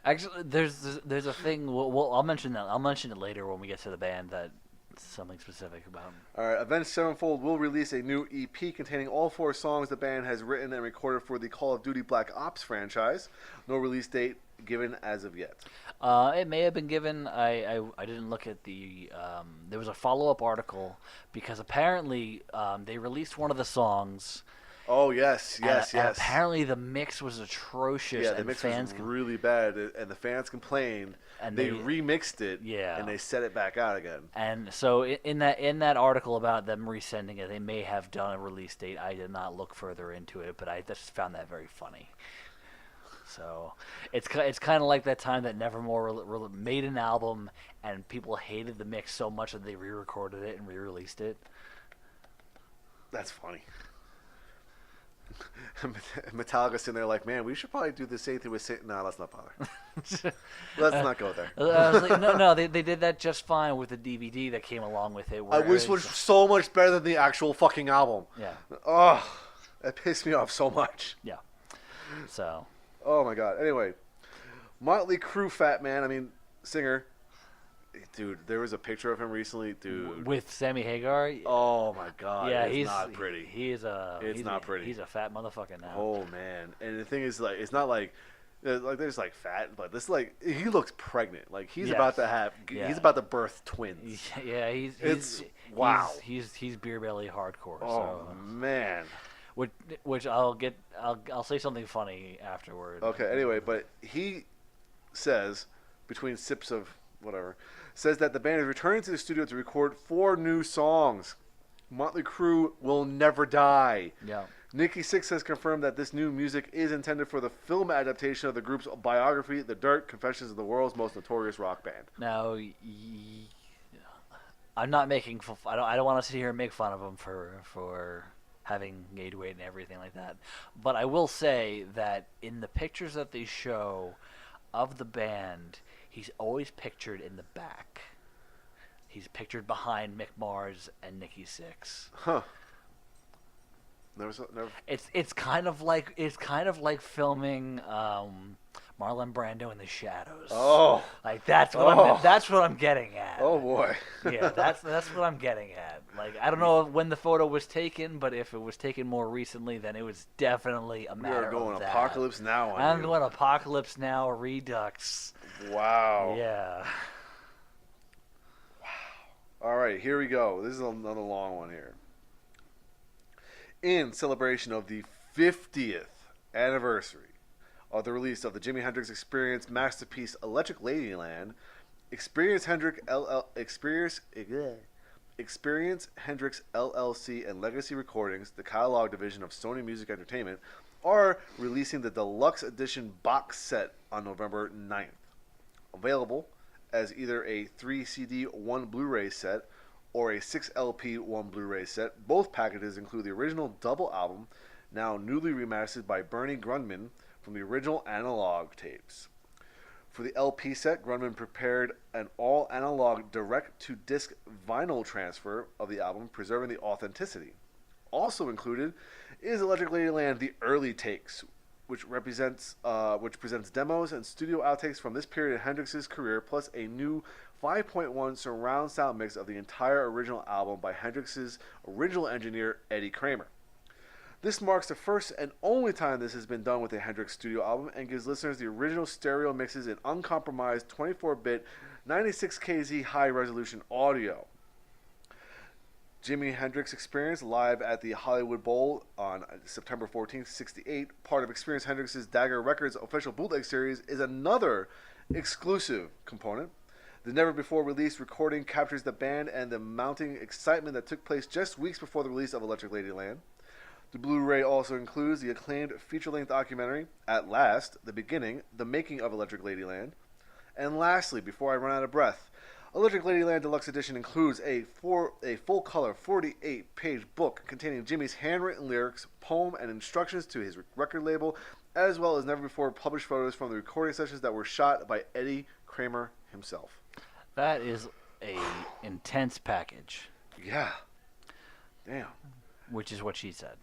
Speaker 2: actually, there's a thing. Well, I'll mention that. I'll mention it later when we get to the band. That something specific about 'em.
Speaker 3: All right, Avenged Sevenfold will release a new EP containing all 4 songs the band has written and recorded for the Call of Duty Black Ops franchise. No release date given as of yet.
Speaker 2: It may have been given. I didn't look at the. There was a follow-up article because apparently they released one of the songs.
Speaker 3: Oh yes, yes,
Speaker 2: and
Speaker 3: yes.
Speaker 2: apparently the mix was atrocious.
Speaker 3: Yeah, the
Speaker 2: and
Speaker 3: mix
Speaker 2: fans
Speaker 3: was really bad, and the fans complained.
Speaker 2: And
Speaker 3: they
Speaker 2: they-
Speaker 3: remixed it,
Speaker 2: Yeah.
Speaker 3: and they set it back out again.
Speaker 2: And so in that article about them resending it, they may have done a release date. I did not look further into it, but I just found that very funny. So it's kind of like that time that Nevermore made an album and people hated the mix so much that they re-recorded it and re-released it.
Speaker 3: That's funny. Metallica sitting there like, man, we should probably do the same thing with Satan. No, let's not bother. Let's not go there.
Speaker 2: I was like, no, they did that just fine with the DVD that came along with it.
Speaker 3: I wish it was so much better than the actual fucking album.
Speaker 2: Yeah,
Speaker 3: Oh, that pissed me off so much.
Speaker 2: yeah. So
Speaker 3: Oh my god. Anyway, Motley Crue Fat Man, I mean, singer. Dude, there was a picture of him recently, dude.
Speaker 2: with Sammy Hagar,
Speaker 3: Oh my god.
Speaker 2: yeah,
Speaker 3: it's
Speaker 2: he's
Speaker 3: not pretty.
Speaker 2: He's
Speaker 3: It's not pretty.
Speaker 2: He's a fat motherfucker now.
Speaker 3: Oh man. And the thing is, like, it's not like there's like fat, but this like he looks pregnant. Like he's
Speaker 2: Yes.
Speaker 3: about to have
Speaker 2: Yeah.
Speaker 3: he's about to birth twins.
Speaker 2: Yeah,
Speaker 3: It's- wow.
Speaker 2: He's beer belly hardcore.
Speaker 3: Oh
Speaker 2: So
Speaker 3: man.
Speaker 2: which I'll say something funny afterward.
Speaker 3: Okay, anyway, but he says, between sips of whatever, says that the band is returning to the studio to record 4 new songs. Motley Crue will never die.
Speaker 2: Yeah.
Speaker 3: Nikki Sixx has confirmed that this new music is intended for the film adaptation of the group's biography, The Dirt: Confessions of the World's Most Notorious Rock Band.
Speaker 2: Now, I'm not making. I don't want to sit here and make fun of him for having gained weight and everything like that. But I will say that in the pictures that they show of the band, he's always pictured in the back. He's pictured behind Mick Mars and Nikki Sixx.
Speaker 3: Huh. Never.
Speaker 2: It's kind of like filming Marlon Brando in the shadows.
Speaker 3: Oh.
Speaker 2: Like that's what I'm getting at.
Speaker 3: Oh boy.
Speaker 2: Yeah, that's what I'm getting at. Like I don't know when the photo was taken, but if it was taken more recently, then it was definitely a
Speaker 3: We
Speaker 2: matter
Speaker 3: are going
Speaker 2: of that.
Speaker 3: Apocalypse Now on
Speaker 2: I'm
Speaker 3: you.
Speaker 2: going Apocalypse Now Redux.
Speaker 3: Wow.
Speaker 2: Yeah.
Speaker 3: All right, here we go. This is another long one here. In celebration of the 50th anniversary of the release of the Jimi Hendrix Experience masterpiece Electric Ladyland, Experience Hendrix LLC and Legacy Recordings, the catalog division of Sony Music Entertainment, are releasing the deluxe edition box set on November 9th. Available as either a 3 CD, 1 Blu-ray set or a 6 LP, 1 Blu-ray set. Both packages include the original double album, now newly remastered by Bernie Grundman from the original analog tapes. For the LP set, Grundman prepared an all-analog direct-to-disc vinyl transfer of the album, preserving the authenticity. Also included is Electric Ladyland: The Early Takes, which presents demos and studio outtakes from this period of Hendrix's career, plus a new 5.1 surround sound mix of the entire original album by Hendrix's original engineer, Eddie Kramer. This marks the first and only time this has been done with a Hendrix studio album and gives listeners the original stereo mixes in uncompromised 24-bit 96kz high-resolution audio. Jimi Hendrix Experience live at the Hollywood Bowl on September 14th, 1968, part of Experience Hendrix's Dagger Records official bootleg series, is another exclusive component. The never-before-released recording captures the band and the mounting excitement that took place just weeks before the release of Electric Ladyland. The Blu-ray also includes the acclaimed feature-length documentary, At Last, The Beginning, The Making of Electric Ladyland. And lastly, before I run out of breath, Electric Ladyland Deluxe Edition includes a full-color 48-page book containing Jimmy's handwritten lyrics, poem, and instructions to his record label, as well as never-before published photos from the recording sessions that were shot by Eddie Kramer himself.
Speaker 2: That is a intense package.
Speaker 3: Yeah. Damn.
Speaker 2: Which is what she said.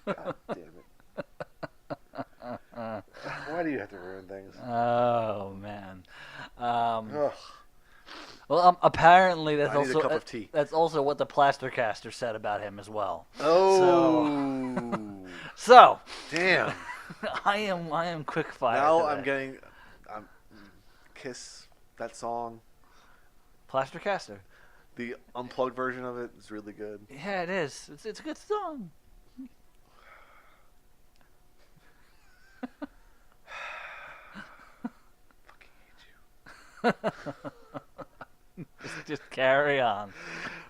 Speaker 3: God damn it. Why do you have to ruin things?
Speaker 2: Oh man.
Speaker 3: Ugh.
Speaker 2: Well, apparently that's
Speaker 3: I need a
Speaker 2: also
Speaker 3: cup of tea.
Speaker 2: that's also what the Plastercaster said about him as well.
Speaker 3: Oh.
Speaker 2: So
Speaker 3: Damn.
Speaker 2: I am quick fire.
Speaker 3: Now
Speaker 2: today.
Speaker 3: I'm Kiss, that song.
Speaker 2: Plastercaster.
Speaker 3: The unplugged version of it is really good.
Speaker 2: Yeah, it is. It's a good song.
Speaker 3: Fucking hate you.
Speaker 2: Just carry on.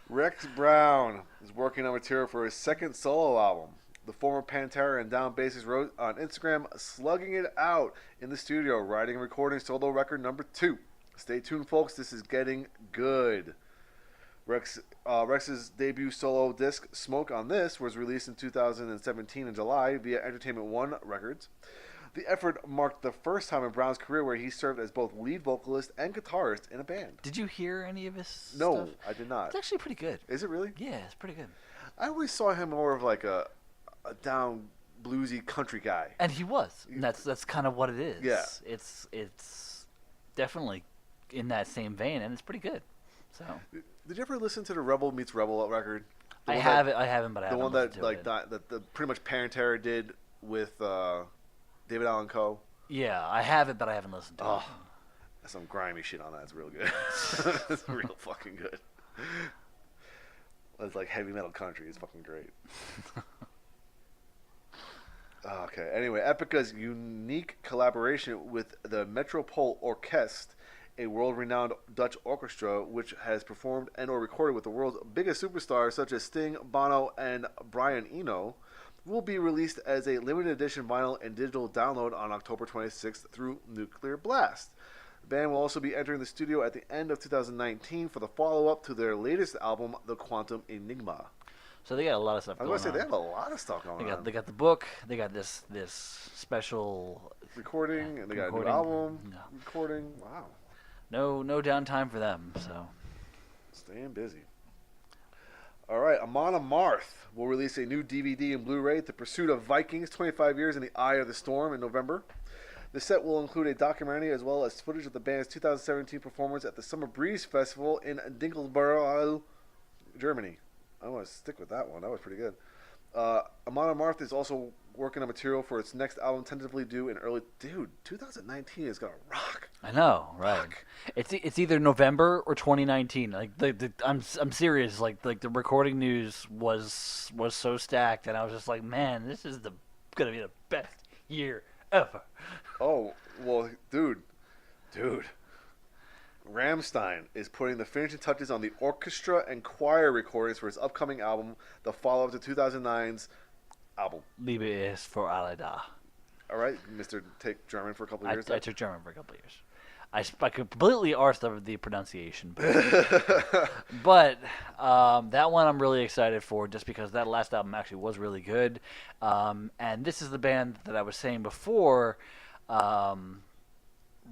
Speaker 3: Rex Brown is working on material for his second solo album. The former Pantera and Down bassist wrote on Instagram, slugging it out in the studio, writing and recording solo record number 2. Stay tuned, folks. This is getting good. Rex's debut solo disc, Smoke on This, was released in 2017 in July via Entertainment One Records. The effort marked the first time in Brown's career where he served as both lead vocalist and guitarist in a band.
Speaker 2: Did you hear any of his stuff?
Speaker 3: No, I did not.
Speaker 2: It's actually pretty good.
Speaker 3: Is it really?
Speaker 2: Yeah, it's pretty good.
Speaker 3: I always saw him more of like a down bluesy country guy.
Speaker 2: And he was. And that's kind of what it is.
Speaker 3: Yeah.
Speaker 2: It's definitely in that same vein, and it's pretty good. So
Speaker 3: Did you ever listen to the Rebel Meets Rebel record?
Speaker 2: I haven't, but I
Speaker 3: The
Speaker 2: haven't
Speaker 3: one that
Speaker 2: listened to it.
Speaker 3: that pretty much Pantera did with David Allan Coe.
Speaker 2: Yeah, I have it, but I haven't listened to
Speaker 3: Oh,
Speaker 2: it.
Speaker 3: that's some grimy shit on that. It's real good. It's real fucking good. It's like heavy metal country. It's fucking great. Okay. Anyway, Epica's unique collaboration with the Metropole Orkest, a world-renowned Dutch orchestra which has performed and or recorded with the world's biggest superstars such as Sting, Bono, and Brian Eno, will be released as a limited edition vinyl and digital download on October 26th through Nuclear Blast. band will also be entering the studio at the end of 2019 for the follow-up to their latest album, The Quantum Enigma.
Speaker 2: So they got a lot of stuff
Speaker 3: I
Speaker 2: going
Speaker 3: was
Speaker 2: on.
Speaker 3: going to say, they have a lot of stuff going on.
Speaker 2: They got the book. They got this special
Speaker 3: Recording, and they got a new
Speaker 2: recording.
Speaker 3: album.
Speaker 2: No.
Speaker 3: Recording. Wow.
Speaker 2: No downtime for them. So
Speaker 3: Staying busy. All right, Amon Amarth will release a new DVD and Blu-ray, The Pursuit of Vikings, 25 Years in the Eye of the Storm, in November. The set will include a documentary as well as footage of the band's 2017 performance at the Summer Breeze Festival in Dinkelsbüttel, Germany. I want to stick with that one. That was pretty good. Amon Amarth is also working on material for its next album, tentatively due in early... Dude, 2019 is going to rock.
Speaker 2: I know, right?
Speaker 3: Fuck.
Speaker 2: It's either November or 2019. Like I'm serious. Like the recording news was so stacked, and I was just like, man, this is gonna be the best year ever.
Speaker 3: Oh, well, dude. Rammstein is putting the finishing touches on the orchestra and choir recordings for its upcoming album, the follow-up to 2009's album.
Speaker 2: Liebe ist für alle da.
Speaker 3: All right, Mr. Take German for a couple of years.
Speaker 2: I took German for a couple of years. I completely arsed the pronunciation, but that one I'm really excited for, just because that last album actually was really good, and this is the band that I was saying before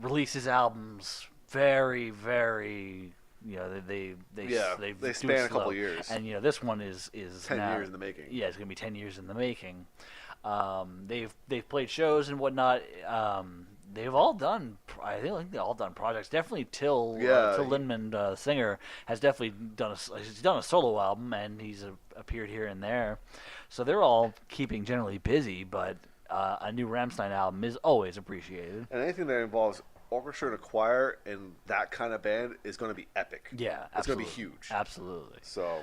Speaker 2: releases albums very, very. They
Speaker 3: they
Speaker 2: do
Speaker 3: span
Speaker 2: it
Speaker 3: a couple
Speaker 2: slow.
Speaker 3: years.
Speaker 2: And this one is
Speaker 3: 10
Speaker 2: now,
Speaker 3: years in the making.
Speaker 2: Yeah, it's gonna be 10 years in the making. They've played shows and whatnot. They've all done. I think they all done projects. Definitely Till Lindemann, the singer, has definitely done a solo album, and he's appeared here and there. So they're all keeping generally busy. But a new Rammstein album is always appreciated.
Speaker 3: And anything that involves orchestra and a choir and that kind of band is going to be epic.
Speaker 2: Yeah,
Speaker 3: it's going to
Speaker 2: absolutely.
Speaker 3: be huge.
Speaker 2: Absolutely.
Speaker 3: So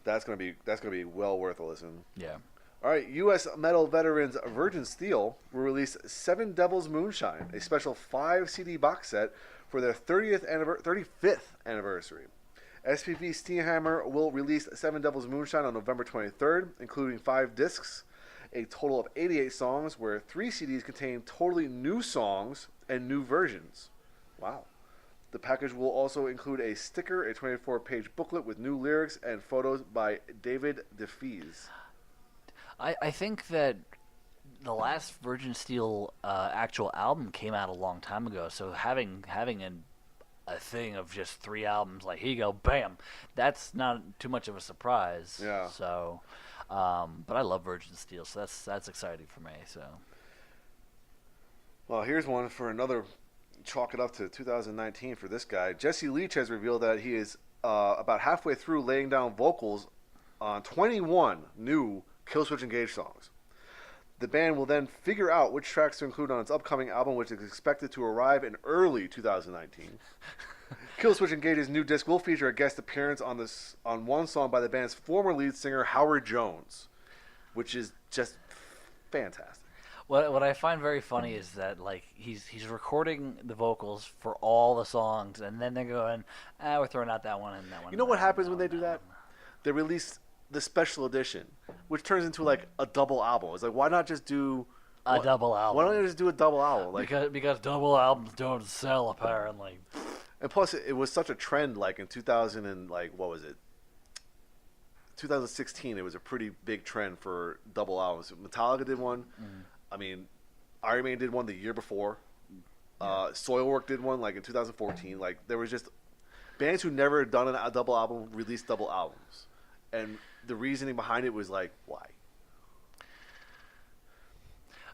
Speaker 3: that's going to be well worth a listen.
Speaker 2: Yeah.
Speaker 3: All right, U.S. metal veterans Virgin Steel will release Seven Devils Moonshine, a special 5-CD box set for their 35th anniversary. SPV Steelhammer will release Seven Devils Moonshine on November 23rd, including 5 discs, a total of 88 songs, where 3 CDs contain totally new songs and new versions. Wow. The package will also include a sticker, a 24-page booklet with new lyrics, and photos by David DeFees.
Speaker 2: I think that the last Virgin Steel actual album came out a long time ago, so having a thing of just 3 albums, like, here you go, bam, that's not too much of a surprise.
Speaker 3: Yeah.
Speaker 2: So, but I love Virgin Steel, so that's exciting for me. So.
Speaker 3: Well, here's one for another. Chalk it up to 2019 for this guy. Jesse Leach has revealed that he is about halfway through laying down vocals on 21 new Killswitch Engage songs. The band will then figure out which tracks to include on its upcoming album, which is expected to arrive in early 2019. Killswitch Engage's new disc will feature a guest appearance on one song by the band's former lead singer Howard Jones, which is just fantastic.
Speaker 2: What I find very funny is that, like, he's recording the vocals for all the songs, and then they're going, we're throwing out that one and that one.
Speaker 3: You know what happens when they do that? They release the special edition, which turns into like a double album. It's like, why not just do
Speaker 2: a double album?
Speaker 3: Why don't you just do a double album? Like,
Speaker 2: because double albums don't sell, apparently.
Speaker 3: And plus, it was such a trend. Like in 2000 and like what was it? 2016. It was a pretty big trend for double albums. Metallica did one. I mean, Iron Maiden did one the year before. Soilwork did one like in 2014. Like there was just bands who never had done a double album released double albums, and the reasoning behind it was like, why?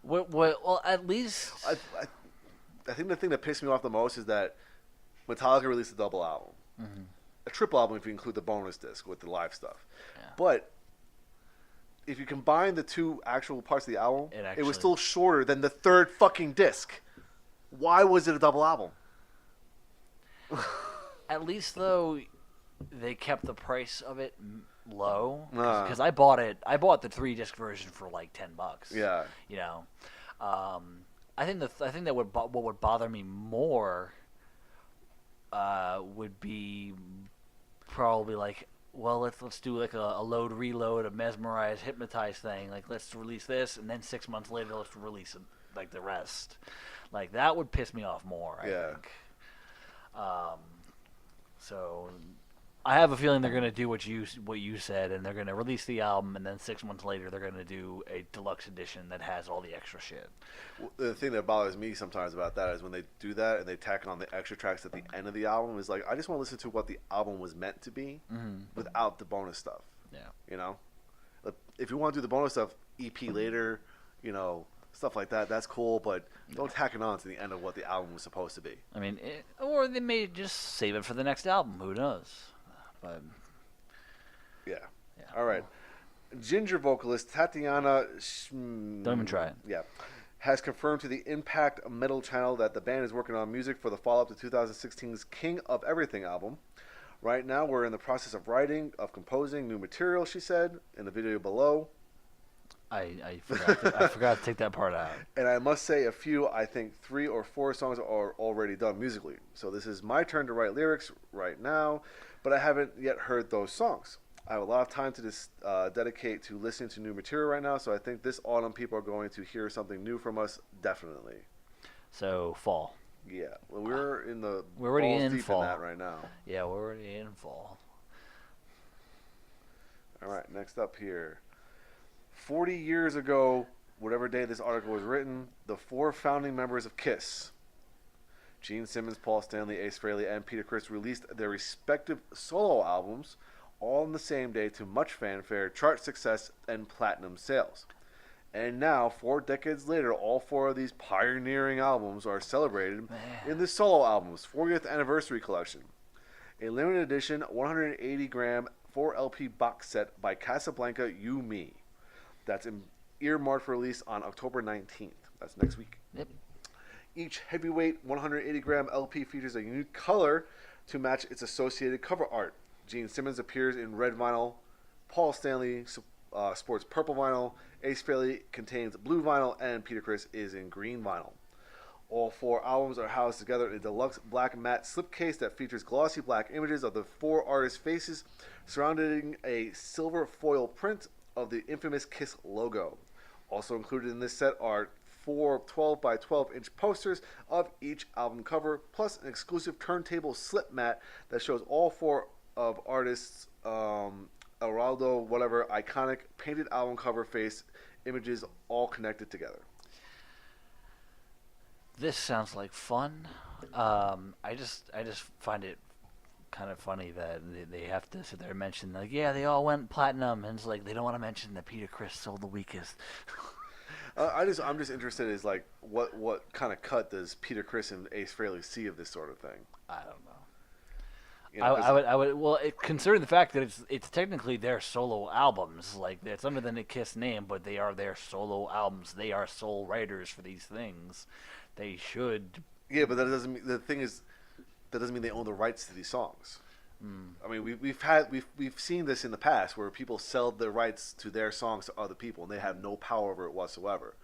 Speaker 2: Well, at least
Speaker 3: I think the thing that pissed me off the most is that Metallica released a double album, a triple album if you include the bonus disc with the live stuff.
Speaker 2: Yeah.
Speaker 3: But if you combine the 2 actual parts of the album, it was
Speaker 2: actually-
Speaker 3: still shorter than the 3rd fucking disc. Why was it a double album?
Speaker 2: At least though, they kept the price of it low, because
Speaker 3: Ah.
Speaker 2: I bought the 3-disc version for like $10.
Speaker 3: Yeah.
Speaker 2: You know, I think that what would bother me more would be probably like well, let's do like a load, reload, a mesmerize, hypnotize thing. Like, let's release this, and then 6 months later, let's release it, like the rest. Like, that would piss me off more, I think. So I have a feeling they're going to do what you said, and they're going to release the album, and then 6 months later they're going to do a deluxe edition that has all the extra shit.
Speaker 3: Well, the thing that bothers me sometimes about that is when they do that and they tack on the extra tracks at the end of the album. Is like, I just want to listen to what the album was meant to be without the bonus stuff.
Speaker 2: Yeah.
Speaker 3: You know, if you want to do the bonus stuff, EP later, you know, stuff like that, that's cool, but don't tack it on to the end of what the album was supposed to be.
Speaker 2: I mean, or they may just save it for the next album. Who knows? But
Speaker 3: yeah. All right. Ginger vocalist Tatiana
Speaker 2: don't even try it.
Speaker 3: Yeah. Has confirmed to the Impact Metal channel that the band is working on music for the follow-up to 2016's King of Everything album. Right now, we're in the process of composing new material, she said, in the video below.
Speaker 2: I forgot to take that part out.
Speaker 3: And I must say, I think 3 or 4 songs are already done musically. So this is my turn to write lyrics right now, but I haven't yet heard those songs. I have a lot of time to dedicate to listening to new material right now, so I think this autumn people are going to hear something new from us, definitely.
Speaker 2: So, fall.
Speaker 3: Yeah, well, we're
Speaker 2: already in
Speaker 3: deep
Speaker 2: fall
Speaker 3: in that right now.
Speaker 2: Yeah, we're already in fall.
Speaker 3: All right, next up here. 40 years ago, whatever day this article was written, the 4 founding members of KISS, Gene Simmons, Paul Stanley, Ace Frehley, and Peter Criss, released their respective solo albums all on the same day to much fanfare, chart success, and platinum sales. And now, 4 decades later, all 4 of these pioneering albums are celebrated in the solo album's 40th anniversary collection. A limited edition 180-gram 4 LP box set by Casablanca You Me. That's earmarked for release on October 19th. That's next week.
Speaker 2: Yep.
Speaker 3: Each heavyweight 180-gram LP features a unique color to match its associated cover art. Gene Simmons appears in red vinyl. Paul Stanley sports purple vinyl. Ace Frehley contains blue vinyl, and Peter Criss is in green vinyl. All 4 albums are housed together in a deluxe black matte slipcase that features glossy black images of the 4 artists' faces surrounding a silver foil print of the infamous KISS logo. Also included in this set are 4 12 by 12 inch posters of each album cover, plus an exclusive turntable slip mat that shows all 4 of artists' Araldo, whatever, iconic painted album cover face images all connected together.
Speaker 2: This sounds like fun. I just find it kind of funny that they have to sit there and mention, like, yeah, they all went platinum, and it's like they don't want to mention that Peter Criss sold the weakest.
Speaker 3: I'm just interested is like what kind of cut does Peter Criss and Ace Frehley see of this sort of thing?
Speaker 2: I don't know.
Speaker 3: You know,
Speaker 2: I would. Well, considering the fact that it's technically their solo albums, like it's under the KISS name, but they are their solo albums. They are sole writers for these things. They should.
Speaker 3: Yeah, but that doesn't mean the thing is that doesn't mean they own the rights to these songs. I mean, we've seen this in the past where people sell the rights to their songs to other people and they have no power over it whatsoever,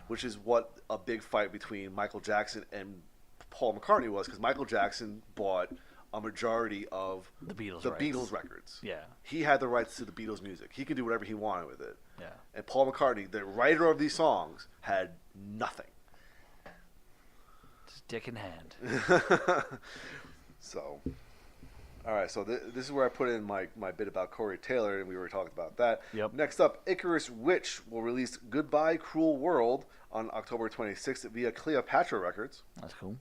Speaker 3: which is what a big fight between Michael Jackson and Paul McCartney was, because Michael Jackson bought a majority of
Speaker 2: the
Speaker 3: Beatles records.
Speaker 2: Yeah.
Speaker 3: He had the rights to the Beatles music. He could do whatever he wanted with it.
Speaker 2: Yeah.
Speaker 3: And Paul McCartney, the writer of these songs, had nothing.
Speaker 2: Just dick in hand.
Speaker 3: So, all right. So this is where I put in my bit about Corey Taylor, and we were talking about that.
Speaker 2: Yep.
Speaker 3: Next up, Icarus Witch will release Goodbye Cruel World on October 26th via Cleopatra Records.
Speaker 2: That's cool.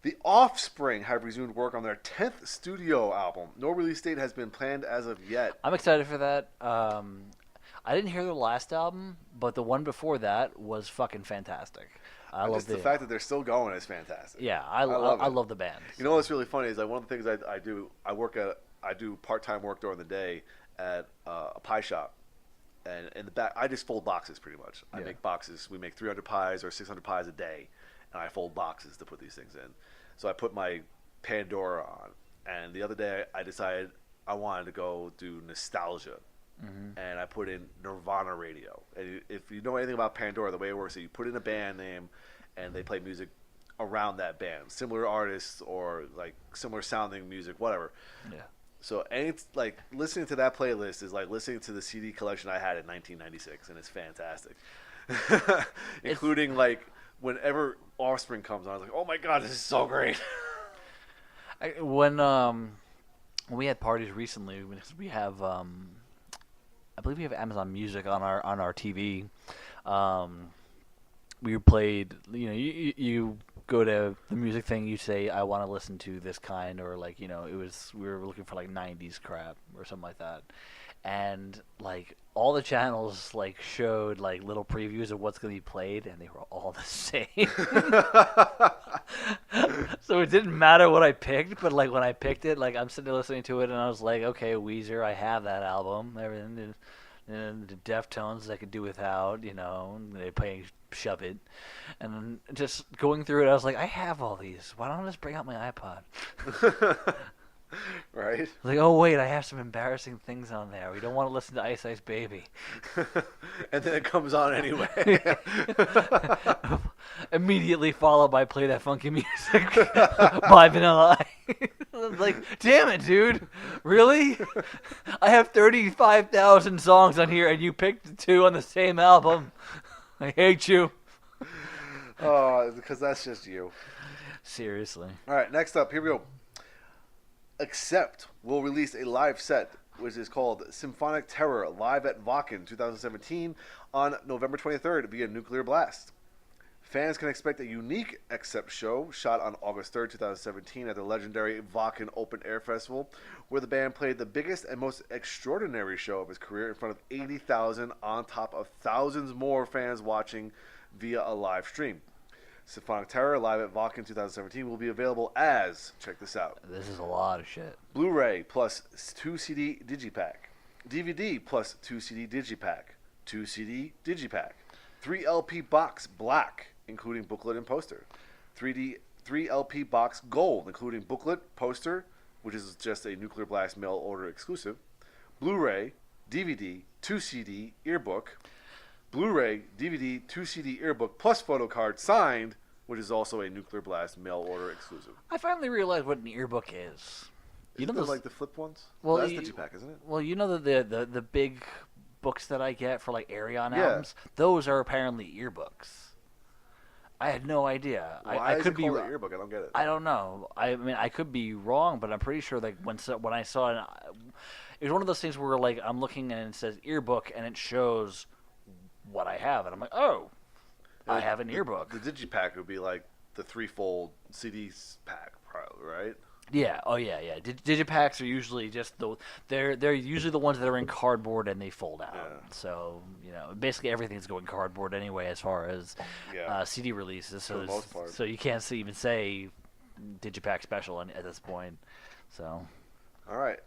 Speaker 3: The Offspring have resumed work on their 10th studio album. No release date has been planned as of yet.
Speaker 2: I'm excited for that. I didn't hear their last album, but the one before that was fucking fantastic. I love
Speaker 3: the fact that they're still going is fantastic.
Speaker 2: Yeah, I love the band.
Speaker 3: You know what's really funny is like one of the things I do. I do part-time work during the day at a pie shop, and in the back I just fold boxes pretty much. I make boxes. We make 300 pies or 600 pies a day. And I fold boxes to put these things in. So I put my Pandora on. And the other day I decided I wanted to go do Nostalgia. Mm-hmm. And I put in Nirvana Radio. And if you know anything about Pandora, the way it works is you put in a band name and they play music around that band. Similar artists or like similar sounding music, whatever.
Speaker 2: Yeah.
Speaker 3: So like listening to that playlist is like listening to the CD collection I had in 1996, and it's fantastic. Including like whenever Offspring comes on, I was like, oh my god, this is so great.
Speaker 2: When we had parties recently, because we have I believe we have Amazon Music on our TV. We played, you go to the music thing, you say I want to listen to this kind, or like, we were looking for like 90s crap or something like that. And like all the channels like showed like little previews of what's going to be played, and they were all the same. So it didn't matter what I picked, but like when I picked it, like I'm sitting there listening to it, and I was like, okay, Weezer, I have that album, everything. And the Deftones I could do without, they playing Shove It. And then just going through it, I was like, I have all these. Why don't I just bring out my iPod?
Speaker 3: Right?
Speaker 2: Like, oh wait, I have some embarrassing things on there. We don't want to listen to Ice Ice Baby.
Speaker 3: And then it comes on anyway.
Speaker 2: Immediately followed by Play That Funky Music by Vanilla Ice. Like, damn it, dude. Really? I have 35,000 songs on here, and you picked 2 on the same album. I hate you.
Speaker 3: Oh, because that's just you.
Speaker 2: Seriously.
Speaker 3: All right, next up, here we go. Accept will release a live set, which is called Symphonic Terror Live at Wacken 2017 on November 23rd via Nuclear Blast. Fans can expect a unique Accept show shot on August 3rd, 2017 at the legendary Wacken Open Air Festival, where the band played the biggest and most extraordinary show of its career in front of 80,000 on top of thousands more fans watching via a live stream. Symphonic Terror Live at Wacken 2017 will be available as, check this out,
Speaker 2: This is a lot of shit.
Speaker 3: Blu-ray plus 2 CD digipack, DVD plus 2 CD digipack, 2 CD digipack, 3 LP box black, including booklet and poster, 3 LP box gold, including booklet, poster, which is just a Nuclear Blast mail order exclusive, Blu-ray, DVD, 2 CD earbook, Blu-ray, DVD, 2 CD earbook plus photo card signed, which is also a Nuclear Blast mail order exclusive.
Speaker 2: I finally realized what an earbook is.
Speaker 3: Isn't it like the flip ones?
Speaker 2: Well,
Speaker 3: That's digipack, isn't it?
Speaker 2: Well, you know the big books that I get for like Arion
Speaker 3: Yeah.
Speaker 2: albums? Those are apparently earbooks. I had no idea.
Speaker 3: Why
Speaker 2: I
Speaker 3: is
Speaker 2: could
Speaker 3: it
Speaker 2: be
Speaker 3: called
Speaker 2: wrong.
Speaker 3: an earbook? I don't get it.
Speaker 2: I don't know. I mean, I could be wrong, but I'm pretty sure like when I saw it, it was one of those things where like I'm looking and it says earbook and it shows what I have, and I'm like, oh, I have an earbook.
Speaker 3: The digipack would be like the 3-fold CD pack, probably, right?
Speaker 2: Yeah. Oh yeah. Yeah. Digipacks are usually just they're usually the ones that are in cardboard and they fold out.
Speaker 3: Yeah.
Speaker 2: So basically everything's going cardboard anyway as far as
Speaker 3: Yeah.
Speaker 2: CD releases. So
Speaker 3: For the most part.
Speaker 2: so you can't even say Digipack special at this point. So.
Speaker 3: All right.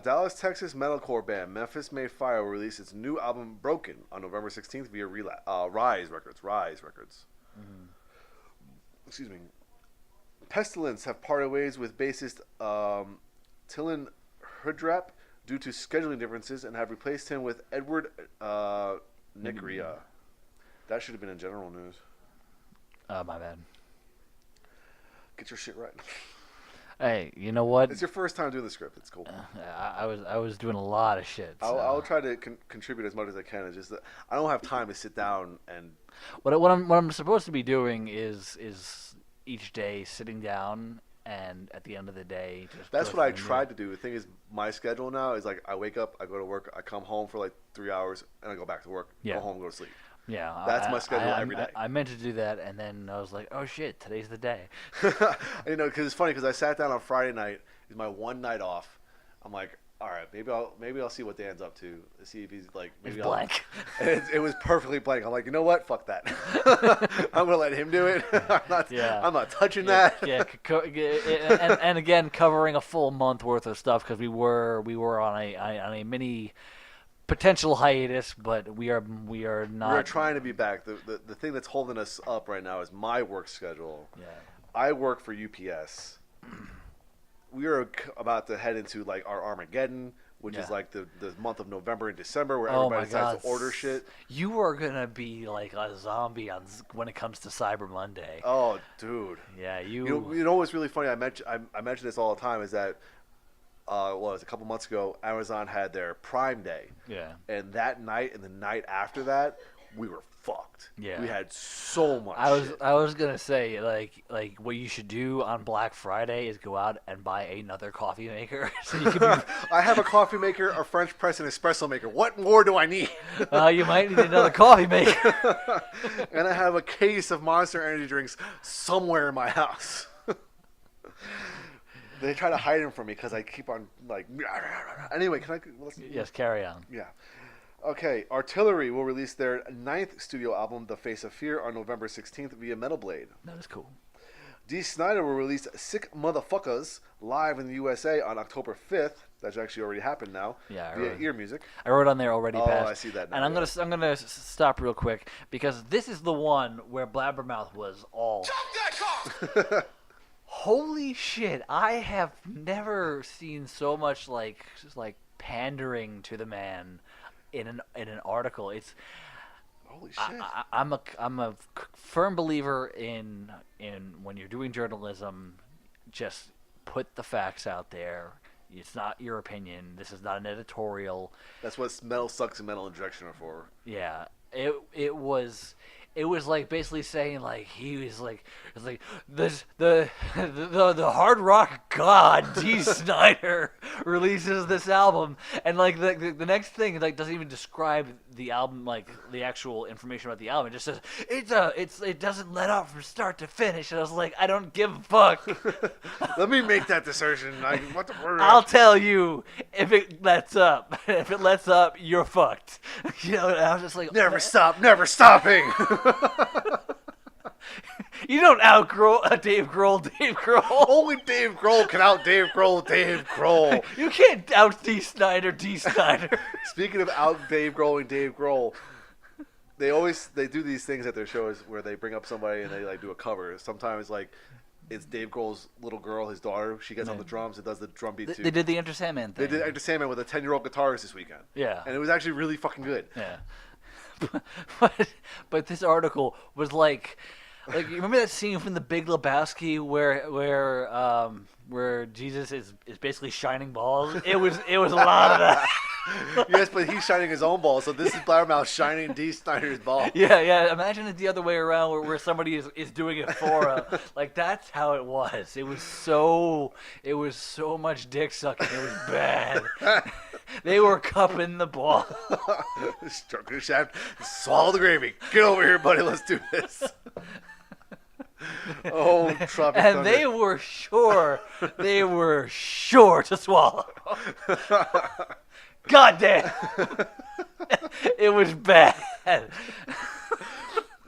Speaker 3: Dallas, Texas metalcore band Memphis May Fire will release its new album Broken on November 16th via Rise Records.
Speaker 2: Mm-hmm.
Speaker 3: Excuse me. Pestilence have parted ways with bassist Tillen Hudrap due to scheduling differences and have replaced him with Edward Negria. That should have been in general news.
Speaker 2: My bad.
Speaker 3: Get your shit right.
Speaker 2: Hey, you know what?
Speaker 3: It's your first time doing the script. It's cool.
Speaker 2: I was doing a lot of shit. So.
Speaker 3: I'll try to contribute as much as I can. It's just that I don't have time to sit down and.
Speaker 2: What I'm supposed to be doing is each day sitting down and at the end of the day just.
Speaker 3: That's what I tried to do. The thing is, my schedule now is like I wake up, I go to work, I come home for like 3 hours, and I go back to work.
Speaker 2: Yeah.
Speaker 3: Go home, go to sleep.
Speaker 2: Yeah,
Speaker 3: That's my schedule every day.
Speaker 2: I meant to do that, and then I was like, "Oh shit, today's the day."
Speaker 3: Because it's funny because I sat down on Friday night. It's my one night off. I'm like, all right, maybe I'll see what Dan's up to. See if he's like maybe
Speaker 2: It's blank.
Speaker 3: It was perfectly blank. I'm like, you know what? Fuck that. I'm gonna let him do it. I'm not touching that.
Speaker 2: Yeah, and again, covering a full month worth of stuff because we were on a mini potential hiatus, but we are not.
Speaker 3: We're trying to be back. The thing that's holding us up right now is my work schedule.
Speaker 2: Yeah.
Speaker 3: I work for UPS. We are about to head into like our Armageddon. which
Speaker 2: Yeah.
Speaker 3: is like the month of November and December where
Speaker 2: Oh
Speaker 3: everybody
Speaker 2: my
Speaker 3: decides
Speaker 2: God.
Speaker 3: to order shit.
Speaker 2: You are gonna be like a zombie when it comes to Cyber Monday.
Speaker 3: Oh, dude.
Speaker 2: Yeah,
Speaker 3: You know what's really funny? I mention this all the time is that it was a couple months ago. Amazon had their Prime Day,
Speaker 2: Yeah.
Speaker 3: and that night and the night after that, we were fucked.
Speaker 2: Yeah.
Speaker 3: We had so much. shit.
Speaker 2: I was gonna say like what you should do on Black Friday is go out and buy another coffee maker. So you can
Speaker 3: I have a coffee maker, a French press, and espresso maker. What more do I need?
Speaker 2: you might need another coffee maker.
Speaker 3: And I have a case of Monster Energy drinks somewhere in my house. They try to hide them from me because I keep on like. Anyway, can I?
Speaker 2: Yes, carry on.
Speaker 3: Yeah. Okay, Artillery will release their 9th studio album, The Face of Fear, on November 16th via Metal Blade.
Speaker 2: That is cool.
Speaker 3: Dee Snider will release Sick Motherfuckers live in the USA on October 5th. That's actually already happened now.
Speaker 2: Yeah, I
Speaker 3: via
Speaker 2: heard.
Speaker 3: Ear Music.
Speaker 2: I wrote on there already.
Speaker 3: Oh,
Speaker 2: passed.
Speaker 3: I see that now,
Speaker 2: And I'm
Speaker 3: yeah.
Speaker 2: gonna stop real quick because this is the one where Blabbermouth was all. Holy shit! I have never seen so much like pandering to the man in an article. It's
Speaker 3: Holy shit.
Speaker 2: I'm a firm believer in when you're doing journalism, just put the facts out there. It's not your opinion. This is not an editorial.
Speaker 3: That's what Metal Sucks and Metal Injection are for.
Speaker 2: Yeah, it was like basically saying like he was like it's like this the hard rock god Dee Snider releases this album, and like the next thing like doesn't even describe the album, like the actual information about the album. It just says it doesn't let up from start to finish, and I was like, I don't give a fuck.
Speaker 3: Let me make that assertion. What the?
Speaker 2: I'll tell you if it lets up. If it lets up, you're fucked. You know, and I was just like,
Speaker 3: Never stop, never stopping.
Speaker 2: You don't outgrow Dave Grohl, Dave Grohl.
Speaker 3: Only Dave Grohl can out Dave Grohl, Dave Grohl.
Speaker 2: You can't out Dee Snider, Dee Snider.
Speaker 3: Speaking of out Dave Grohl and Dave Grohl, they do these things at their shows where they bring up somebody and they like do a cover. Sometimes like it's Dave Grohl's little girl, his daughter. She gets on the drums and does the drum beat too.
Speaker 2: They did the Enter Sandman
Speaker 3: They
Speaker 2: thing.
Speaker 3: did Enter Sandman with a 10-year-old guitarist this weekend.
Speaker 2: Yeah.
Speaker 3: And it was actually really fucking good.
Speaker 2: Yeah. But this article was like you remember that scene from The Big Lebowski where Jesus is basically shining balls? It was a lot of that.
Speaker 3: Yes, but he's shining his own ball, so this is Blabbermouth shining Dee Snider's ball.
Speaker 2: Yeah. Imagine it the other way around, where somebody is doing it for like that's how it was. It was so much dick sucking. It was bad. They were cupping the ball.
Speaker 3: Stroking the shaft, swallow the gravy. Get over here, buddy. Let's do this. Oh, Tropic
Speaker 2: And
Speaker 3: Thunder.
Speaker 2: they were sure to swallow. God damn. It was bad.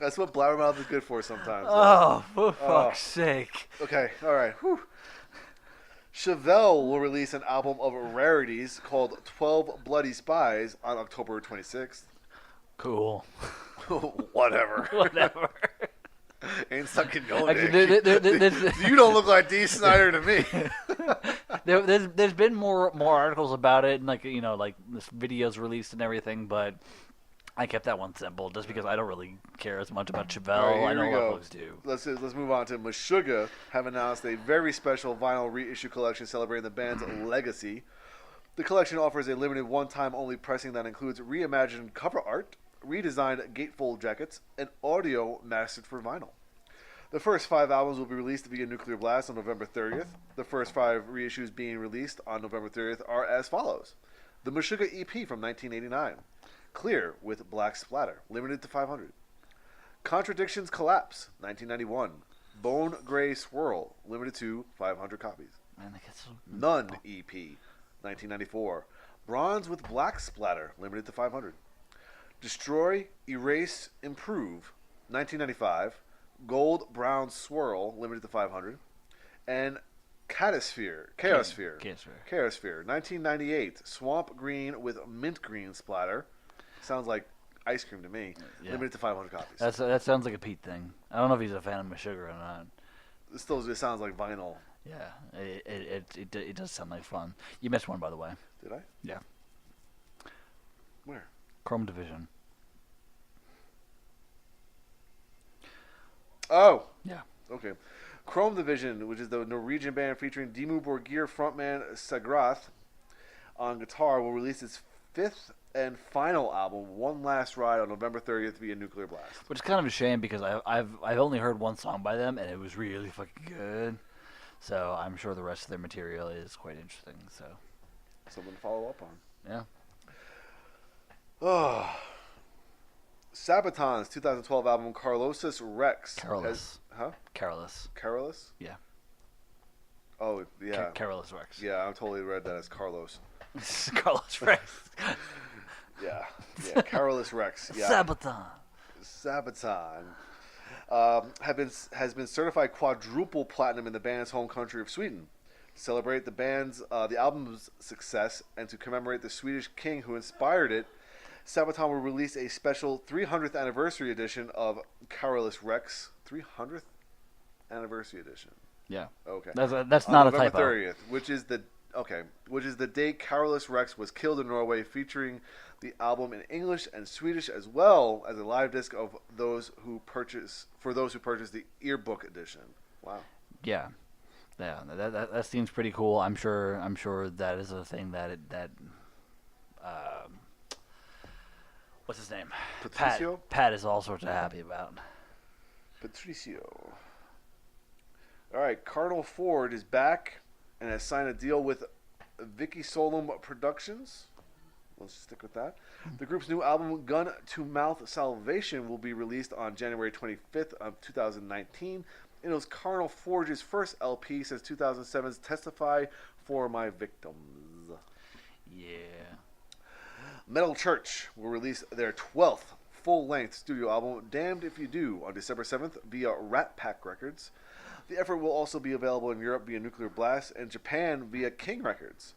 Speaker 3: That's what Blabbermouth is good for sometimes.
Speaker 2: Oh, for fuck's sake.
Speaker 3: Okay, all right. Whew. Chevelle will release an album of rarities called 12 Bloody Spies on October 26th.
Speaker 2: Cool.
Speaker 3: Whatever.
Speaker 2: Whatever.
Speaker 3: Ain't sucking no
Speaker 2: Actually,
Speaker 3: dick. You don't look like Dee Snider to me.
Speaker 2: there's been more articles about it, and like this videos released and everything, but I kept that one simple just because I don't really care as much about Chevelle.
Speaker 3: All right,
Speaker 2: I know
Speaker 3: here
Speaker 2: a
Speaker 3: we
Speaker 2: lot of
Speaker 3: go.
Speaker 2: folks do.
Speaker 3: Let's move on to Meshuggah have announced a very special vinyl reissue collection celebrating the band's legacy. The collection offers a limited one-time only pressing that includes reimagined cover art, redesigned gatefold jackets, and audio mastered for vinyl. The first 5 albums will be released via Nuclear Blast on November 30th. The first 5 reissues being released on November 30th are as follows. The Meshuggah EP from 1989. Clear with Black Splatter, limited to 500. Contradictions Collapse, 1991. Bone Gray Swirl, limited to 500 copies.
Speaker 2: Man, that gets so...
Speaker 3: None EP, 1994. Bronze with Black Splatter, limited to 500. Destroy, Erase, Improve, 1995. Gold Brown Swirl, limited to 500. And Chaosphere, 1998. Swamp Green with Mint Green Splatter. Sounds like ice cream to me.
Speaker 2: Yeah.
Speaker 3: Limited to 500 copies.
Speaker 2: That sounds like a Pete thing. I don't know if he's a fan of Meshuggah or not.
Speaker 3: It sounds like vinyl.
Speaker 2: Yeah, it does sound like fun. You missed one, by the way.
Speaker 3: Did I?
Speaker 2: Yeah.
Speaker 3: Where?
Speaker 2: Chrome Division.
Speaker 3: Oh.
Speaker 2: Yeah.
Speaker 3: Okay. Chrome Division, which is the Norwegian band featuring Dimmu Borgir frontman Sagrath on guitar, will release its fifth and final album, One Last Ride, on November 30th via Nuclear Blast.
Speaker 2: Which is kind of a shame because I've only heard one song by them and it was really fucking good. So I'm sure the rest of their material is quite interesting. So
Speaker 3: Something to follow up on.
Speaker 2: yeah.
Speaker 3: Oh. Sabaton's 2012 album Carlosus Rex.
Speaker 2: Carolus.
Speaker 3: Huh?
Speaker 2: Carolus.
Speaker 3: Carolus?
Speaker 2: Yeah.
Speaker 3: Oh, yeah.
Speaker 2: Carolus Rex.
Speaker 3: Yeah, I totally read that as Carlos.
Speaker 2: Carlos Rex.
Speaker 3: Yeah. Yeah, Carolus Rex. Yeah.
Speaker 2: Sabaton.
Speaker 3: Sabaton. Has been certified quadruple platinum in the band's home country of Sweden. To celebrate the album's success and to commemorate the Swedish king who inspired it, Sabaton will release a special 300th anniversary edition of Carolus Rex. 300th anniversary edition.
Speaker 2: Yeah.
Speaker 3: Okay.
Speaker 2: That's
Speaker 3: On
Speaker 2: not a
Speaker 3: November
Speaker 2: typo.
Speaker 3: 30th, which is the day Carolus Rex was killed in Norway, featuring the album in English and Swedish as well as a live disc of those who purchase the earbook edition. Wow.
Speaker 2: Yeah. Yeah. That seems pretty cool. I'm sure that is a thing that what's his name?
Speaker 3: Patricio?
Speaker 2: Pat is all sorts of happy about.
Speaker 3: Patricio. All right, Cardinal Ford is back and has signed a deal with Vicky Solom Productions. Let's stick with that. The group's new album, Gun to Mouth Salvation, will be released on January 25th of 2019. It was Cardinal Forge's first LP since 2007's Testify for My Victims.
Speaker 2: Yeah.
Speaker 3: Metal Church will release their 12th full-length studio album, Damned If You Do, on December 7th via Rat Pack Records. The effort will also be available in Europe via Nuclear Blast and Japan via King Records.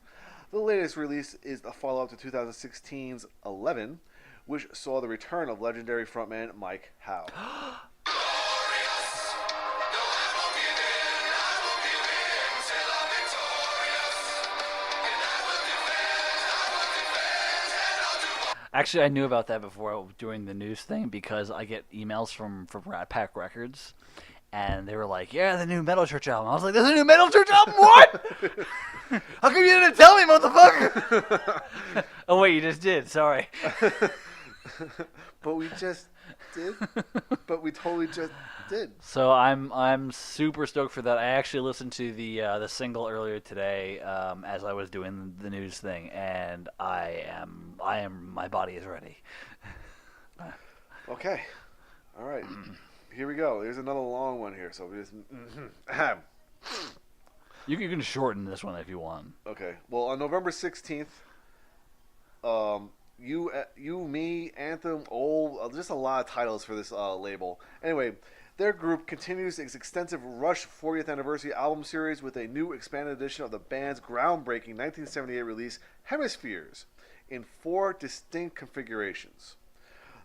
Speaker 3: The latest release is a follow-up to 2016's 11, which saw the return of legendary frontman Mike Howe.
Speaker 2: Actually, I knew about that before doing the news thing because I get emails from Rat Pack Records, and they were like, "Yeah, the new Metal Church album." I was like, "There's a new Metal Church album? What? How come you didn't tell me, motherfucker?" Oh wait, you just did. Sorry.
Speaker 3: But we just did. But we totally just did.
Speaker 2: So I'm super stoked for that. I actually listened to the single earlier today as I was doing the news thing, and I am my body is ready.
Speaker 3: Okay. All right. Here we go. There's another long one here. So we just.
Speaker 2: You can shorten this one if you want.
Speaker 3: Okay. Well, on November 16th, you, me, Anthem, just a lot of titles for this label. Anyway, their group continues its extensive Rush 40th anniversary album series with a new expanded edition of the band's groundbreaking 1978 release, Hemispheres, in 4 distinct configurations.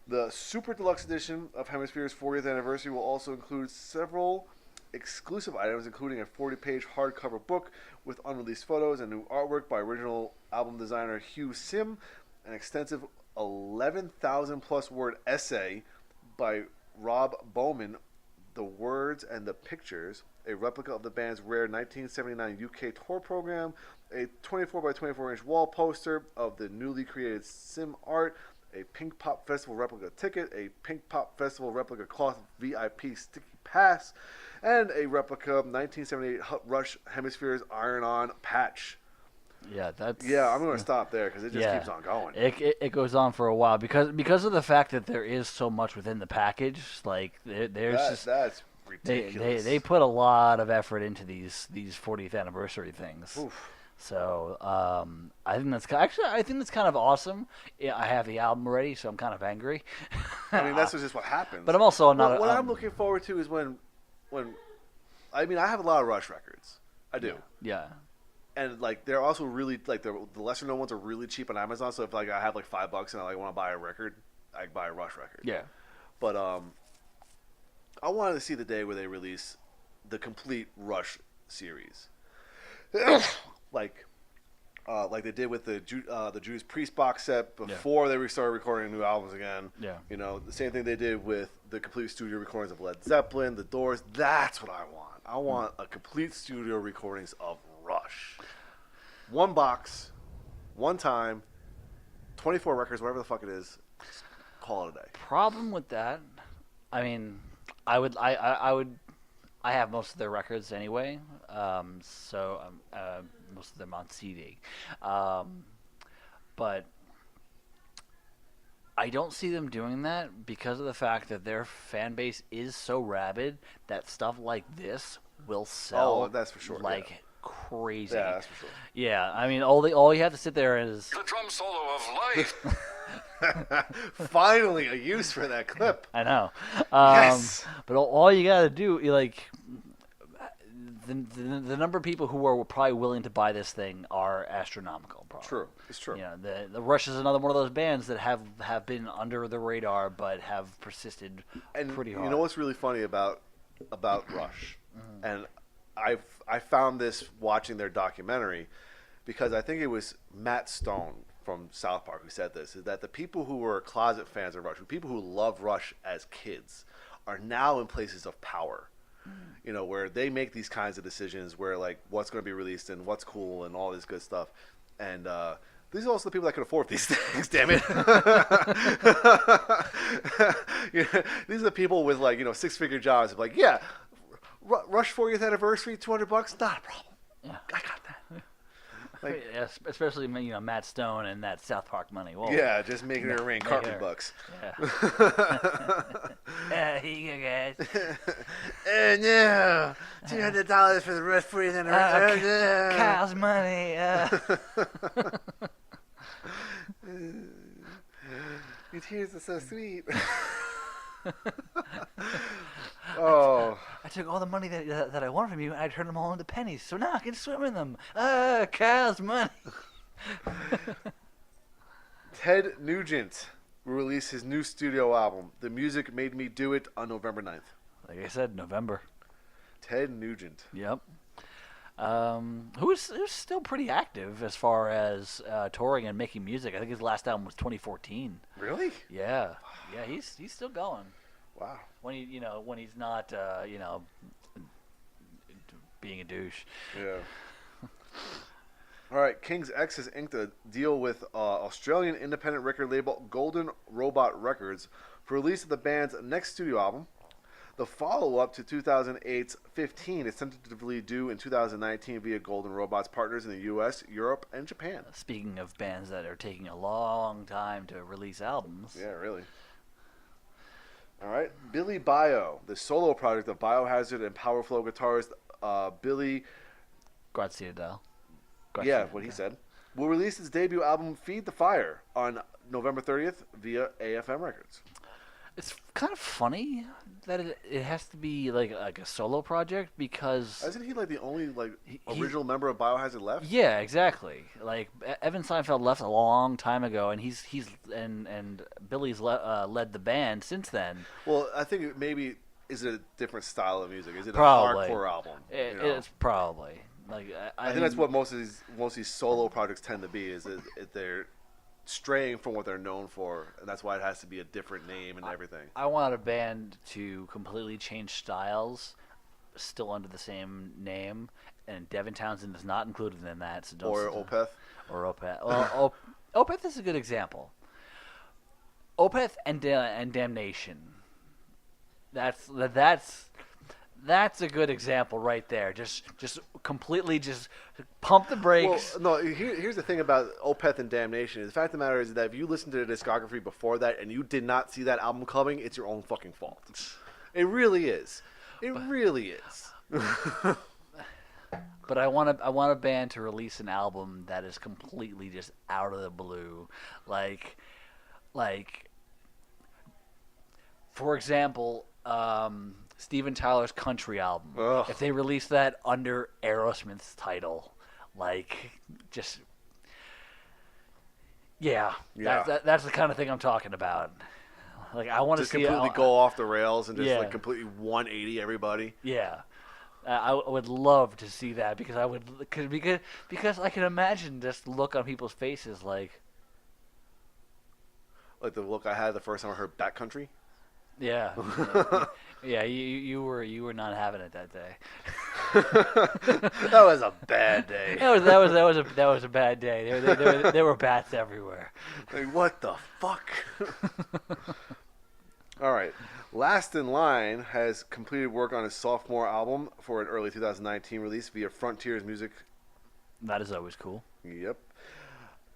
Speaker 3: The Super Deluxe Edition of Hemisphere's 40th anniversary will also include several exclusive items, including a 40-page hardcover book with unreleased photos and new artwork by original album designer Hugh Sim, an extensive 11,000-plus word essay by Rob Bowman, the words and the pictures, a replica of the band's rare 1979 UK tour program, a 24 by 24 inch wall poster of the newly created Sim art, a Pink Pop Festival replica ticket, a Pink Pop Festival replica cloth VIP sticky pass, and a replica 1978 Rush Hemispheres iron-on patch.
Speaker 2: Yeah,
Speaker 3: I'm going to stop there because it just keeps on going.
Speaker 2: It goes on for a while because of the fact that there is so much within the package. Like
Speaker 3: That's ridiculous.
Speaker 2: They put a lot of effort into these 40th anniversary things.
Speaker 3: Oof.
Speaker 2: So I think that's kind of awesome. Yeah, I have the album already, so I'm kind of angry.
Speaker 3: I mean, that's just what happens.
Speaker 2: But I'm also not.
Speaker 3: What I'm looking forward to is when I mean, I have a lot of Rush records. I do.
Speaker 2: Yeah.
Speaker 3: And like they're also really like the lesser known ones are really cheap on Amazon. So if like I have like $5 and I like want to buy a record, I can buy a Rush record.
Speaker 2: Yeah.
Speaker 3: But I wanted to see the day where they release the complete Rush series. Like like they did with the Judas Priest box set before they started recording new albums again.
Speaker 2: Yeah.
Speaker 3: You know, the same thing they did with the complete studio recordings of Led Zeppelin, The Doors. That's what I want. I want a complete studio recordings of Rush. One box, one time, 24 records, whatever the fuck it is. Call it a day.
Speaker 2: Problem with that, I mean, I have most of their records anyway, so most of them on CD, but I don't see them doing that because of the fact that their fan base is so rabid that stuff like this will sell.
Speaker 3: Oh, that's for sure.
Speaker 2: Like crazy.
Speaker 3: Yeah, that's for sure.
Speaker 2: Yeah, I mean, all you have to sit there is
Speaker 1: The drum solo of life.
Speaker 3: Finally, a use for that clip.
Speaker 2: I know.
Speaker 3: Yes.
Speaker 2: But all you gotta do, the number of people who are probably willing to buy this thing are astronomical. Probably.
Speaker 3: True. It's true.
Speaker 2: You know, the Rush is another one of those bands that have been under the radar, but have persisted pretty hard.
Speaker 3: You know what's really funny about Rush, and I found this watching their documentary, because I think it was Matt Stone from South Park who said this, is that the people who were closet fans of Rush, the people who loved Rush as kids, are now in places of power. You know, where they make these kinds of decisions where, like, what's going to be released and what's cool and all this good stuff. And these are also the people that can afford these things, damn it. These are the people with, like, you know, six-figure jobs. Of like, yeah, Rush 40th anniversary, $200, not a problem.
Speaker 2: Yeah.
Speaker 3: I got that. Like,
Speaker 2: yeah, especially Matt Stone and that South Park money. Whoa.
Speaker 3: yeah, just making it rain carpet
Speaker 2: it.
Speaker 3: bucks.
Speaker 2: Yeah. Here you go, guys.
Speaker 3: And no, $200 for the Rush 40th anniversary.
Speaker 2: Kyle's money.
Speaker 3: Your tears are so sweet. Oh.
Speaker 2: I took all the money that I wanted from you, and I turned them all into pennies. So now I can swim in them. Kyle's money.
Speaker 3: Ted Nugent will release his new studio album, The Music Made Me Do It, on November 9th.
Speaker 2: Like I said, November.
Speaker 3: Ted Nugent.
Speaker 2: Yep. Who's still pretty active as far as touring and making music. I think his last album was 2014.
Speaker 3: Really?
Speaker 2: Yeah, he's still going.
Speaker 3: Wow.
Speaker 2: When he's not being a douche.
Speaker 3: Yeah. All right, King's X has inked a deal with Australian independent record label Golden Robot Records for release of the band's next studio album. The follow-up to 2008's 15 is tentatively due in 2019 via Golden Robot's partners in the U.S., Europe, and Japan.
Speaker 2: Speaking of bands that are taking a long time to release albums.
Speaker 3: Yeah, really. All right, Billy Bio, the solo project of Biohazard and Powerflow guitarist Billy.
Speaker 2: Graziadel.
Speaker 3: Yeah, what he said. Will release his debut album Feed the Fire on November 30th via AFM Records.
Speaker 2: It's kind of funny that it has to be like a solo project because
Speaker 3: Isn't he like the only original member of Biohazard left?
Speaker 2: yeah, exactly. Like Evan Seinfeld left a long time ago, and he's Billy's led the band since then.
Speaker 3: Well, I think maybe is it a different style of music? Is it
Speaker 2: Probably.
Speaker 3: a hardcore album?
Speaker 2: It's probably like
Speaker 3: I think that's what most of these solo projects tend to be. Is that they're straying from what they're known for, and that's why it has to be a different name and everything.
Speaker 2: I want a band to completely change styles, still under the same name, and Devin Townsend is not included in that. So don't
Speaker 3: Or Opeth.
Speaker 2: Or Opeth. Well, Opeth is a good example. Opeth and Damnation. That's a good example right there. Just completely just pump the brakes.
Speaker 3: Well, no. Here's the thing about Opeth and Damnation. The fact of the matter is that if you listen to the discography before that and you did not see that album coming, it's your own fucking fault. It really is. It really is.
Speaker 2: But I want a band to release an album that is completely just out of the blue, like, for example, Steven Tyler's country album.
Speaker 3: Ugh.
Speaker 2: If they release that under Aerosmith's title, that's the kind of thing I'm talking about. Like I want to
Speaker 3: just
Speaker 2: see
Speaker 3: completely go off the rails and just completely 180 everybody.
Speaker 2: Yeah. I would love to see that because I would because I can imagine just the look on people's faces like,
Speaker 3: Like the look I had the first time I heard Backcountry.
Speaker 2: yeah, yeah. You were not having it that day.
Speaker 3: That was a bad day.
Speaker 2: That was a bad day. There were bats everywhere.
Speaker 3: Like, what the fuck? All right. Last in Line has completed work on his sophomore album for an early 2019 release via Frontiers Music.
Speaker 2: That is always cool.
Speaker 3: Yep.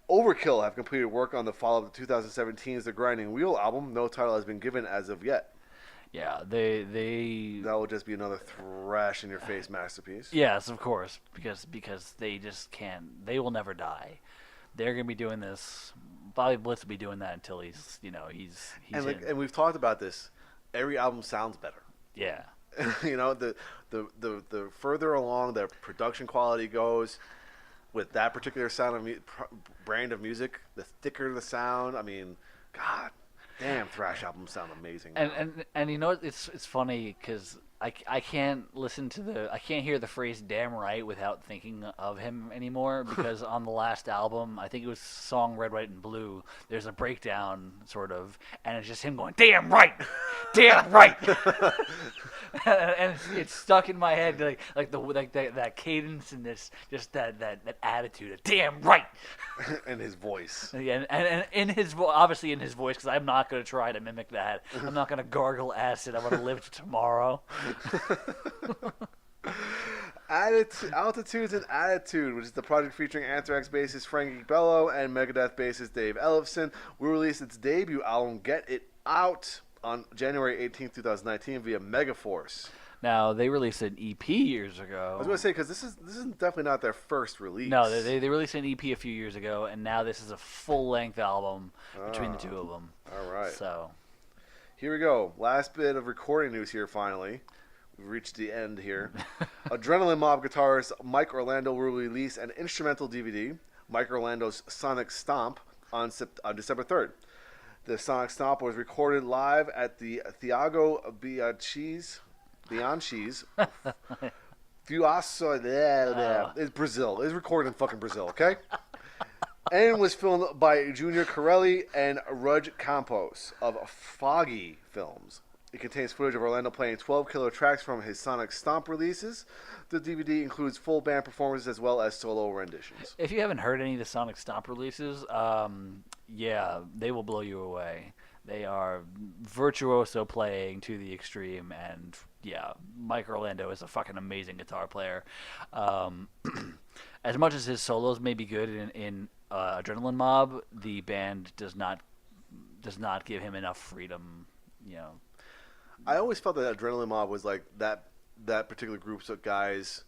Speaker 3: Overkill have completed work on the follow-up to 2017's The Grinding Wheel album. No title has been given as of yet.
Speaker 2: Yeah, they.
Speaker 3: That will just be another thrash-in-your-face masterpiece.
Speaker 2: Yes, of course, because they just can't. They will never die. They're gonna be doing this. Bobby Blitz will be doing that until he's
Speaker 3: And
Speaker 2: in.
Speaker 3: and we've talked about this. Every album sounds better.
Speaker 2: Yeah.
Speaker 3: The further along the production quality goes with that particular brand of music, the thicker the sound. I mean, God damn, thrash albums sound amazing.
Speaker 2: And you know what? It's funny because I can't hear the phrase "damn right" without thinking of him anymore because on the last album, I think it was song "Red, White, and Blue." There's a breakdown sort of, and it's just him going "damn right, damn right," and it's stuck in my head like that cadence and this just that attitude of "damn right."
Speaker 3: And his voice.
Speaker 2: And in his obviously in his voice because I'm not going to try to mimic that. I'm not going to gargle acid. I'm going to live to tomorrow.
Speaker 3: Altitudes and Attitude, which is the project featuring Anthrax bassist Frankie Bello and Megadeth bassist Dave Ellefson, will release its debut album Get It Out on January 18th, 2019 via Megaforce.
Speaker 2: Now, they released an EP years ago.
Speaker 3: I was going to say, because this is definitely not their first release.
Speaker 2: No, they released an EP a few years ago, and now this is a full-length album between the two of them.
Speaker 3: All right.
Speaker 2: So,
Speaker 3: here we go. Last bit of recording news here, finally. We've reached the end here. Adrenaline Mob guitarist Mike Orlando will release an instrumental DVD, Mike Orlando's Sonic Stomp, on December 3rd. The Sonic Stomp was recorded live at the Thiago Bianchi's Fuaço, it's Brazil. It's recorded in fucking Brazil, okay? And was filmed by Junior Corelli and Rudge Campos of Foggy Films. It contains footage of Orlando playing 12 killer tracks from his Sonic Stomp releases. The DVD includes full band performances as well as solo renditions.
Speaker 2: if you haven't heard any of the Sonic Stomp releases, yeah, they will blow you away. They are virtuoso playing to the extreme, and yeah, Mike Orlando is a fucking amazing guitar player. As much as his solos may be good in Adrenaline Mob, the band does not give him enough freedom. You know,
Speaker 3: I always felt that Adrenaline Mob was like that particular group of guys,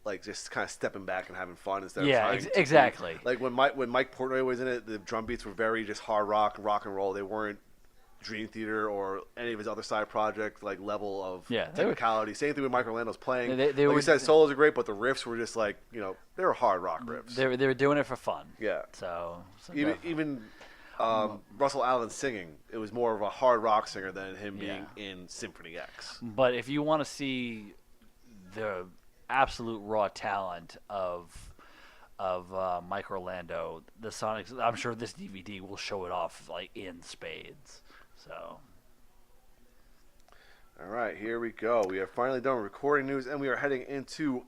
Speaker 3: like just kind of stepping back and having fun instead of trying to
Speaker 2: exactly.
Speaker 3: Be, like when Mike Portnoy was in it, the drum beats were very just hard rock and roll. They weren't Dream Theater or any of his other side project like level of technicality. Same thing with Mike Orlando's playing. Like you said, solos are great, but the riffs were just like, they were hard rock riffs.
Speaker 2: They were doing it for fun.
Speaker 3: Yeah.
Speaker 2: So
Speaker 3: even Russell Allen singing, it was more of a hard rock singer than him being in Symphony X.
Speaker 2: But if you want to see the absolute raw talent of Mike Orlando, the Sonic, I'm sure this DVD will show it off like in spades. So,
Speaker 3: all right, here we go. We are finally done with recording news, and we are heading into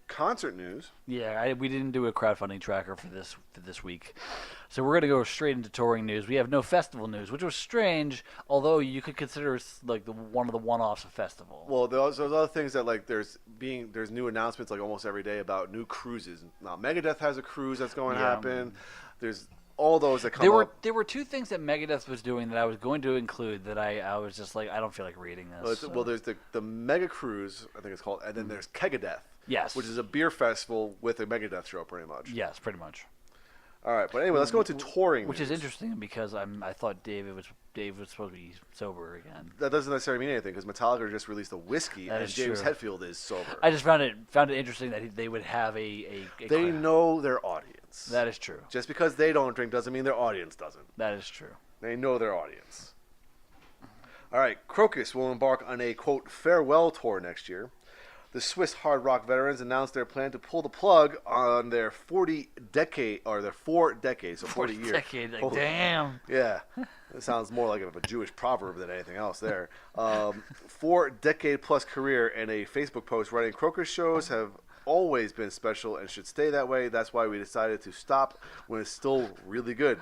Speaker 3: concert news.
Speaker 2: Yeah, we didn't do a crowdfunding tracker for this week, so we're gonna go straight into touring news. We have no festival news, which was strange, although you could consider it like one of the one-offs of festival.
Speaker 3: Well, there's other things that like there's new announcements like almost every day about new cruises. Now Megadeth has a cruise that's going to happen. There's all those that come up.
Speaker 2: There were two things that Megadeth was doing that I was going to include that I was just like, I don't feel like reading this.
Speaker 3: Well, there's the Mega Cruise, I think it's called, and then there's Kegadeth.
Speaker 2: Yes.
Speaker 3: Which is a beer festival with a Megadeth show, pretty much.
Speaker 2: Yes, pretty much.
Speaker 3: All right, but anyway, let's go into touring.
Speaker 2: Which
Speaker 3: news.
Speaker 2: is interesting because I thought Dave was supposed to be sober again.
Speaker 3: That doesn't necessarily mean anything because Metallica just released a whiskey,
Speaker 2: that
Speaker 3: and
Speaker 2: is
Speaker 3: James
Speaker 2: true.
Speaker 3: Hetfield is sober.
Speaker 2: I just found it interesting that they would have a
Speaker 3: They know their audience.
Speaker 2: That is true.
Speaker 3: Just because they don't drink doesn't mean their audience doesn't.
Speaker 2: That is true.
Speaker 3: They know their audience. All right, Crocus will embark on a, quote, farewell tour next year. The Swiss hard rock veterans announced their plan to pull the plug on their 4 decades, so 40 years.
Speaker 2: Decade, like,
Speaker 3: Holy-
Speaker 2: damn.
Speaker 3: Yeah, it sounds more like a Jewish proverb than anything else there. 4-decade-plus career in a Facebook post writing, Crocus shows have always been special and should stay that way. That's why we decided to stop when it's still really good.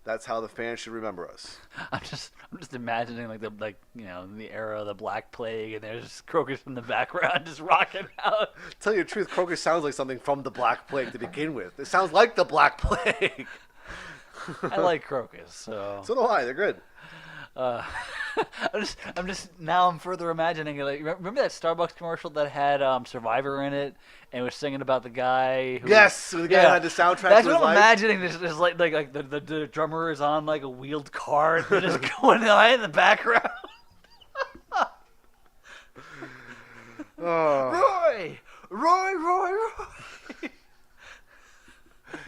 Speaker 3: That's how the fans should remember us.
Speaker 2: I'm just imagining like the era of the Black Plague, and there's Crocus in the background just rocking out.
Speaker 3: Tell you the truth, Crocus sounds like something from the Black Plague to begin with. It sounds like the Black Plague.
Speaker 2: I like Crocus, so
Speaker 3: So do I. They're good.
Speaker 2: I'm further imagining it. Like, remember that Starbucks commercial that had Survivor in it, and was singing about the guy who
Speaker 3: Yes, the guy who had the soundtrack
Speaker 2: That's
Speaker 3: to
Speaker 2: what
Speaker 3: his
Speaker 2: I'm
Speaker 3: life.
Speaker 2: imagining. This like the drummer is on like a wheeled cart, and just going on in the background.
Speaker 3: Oh.
Speaker 2: Roy.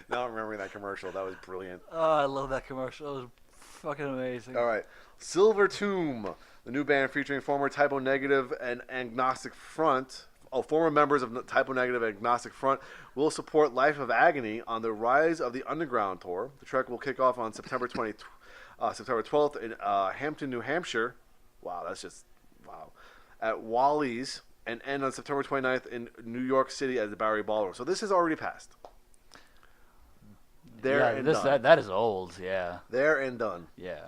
Speaker 3: Now I'm remembering that commercial. That was brilliant.
Speaker 2: Oh, I love that commercial. It was fucking amazing.
Speaker 3: All right. Silver Tomb, the new band featuring former Typo Negative and Agnostic Front. Former members of Typo Negative and Agnostic Front will support Life of Agony on the Rise of the Underground tour. The trek will kick off on September 12th in Hampton, New Hampshire. Wow, that's just wow. At Wally's, and end on September 29th in New York City at the Bowery Ballroom. So this has already passed. Done.
Speaker 2: That is old. Yeah.
Speaker 3: There and done.
Speaker 2: Yeah.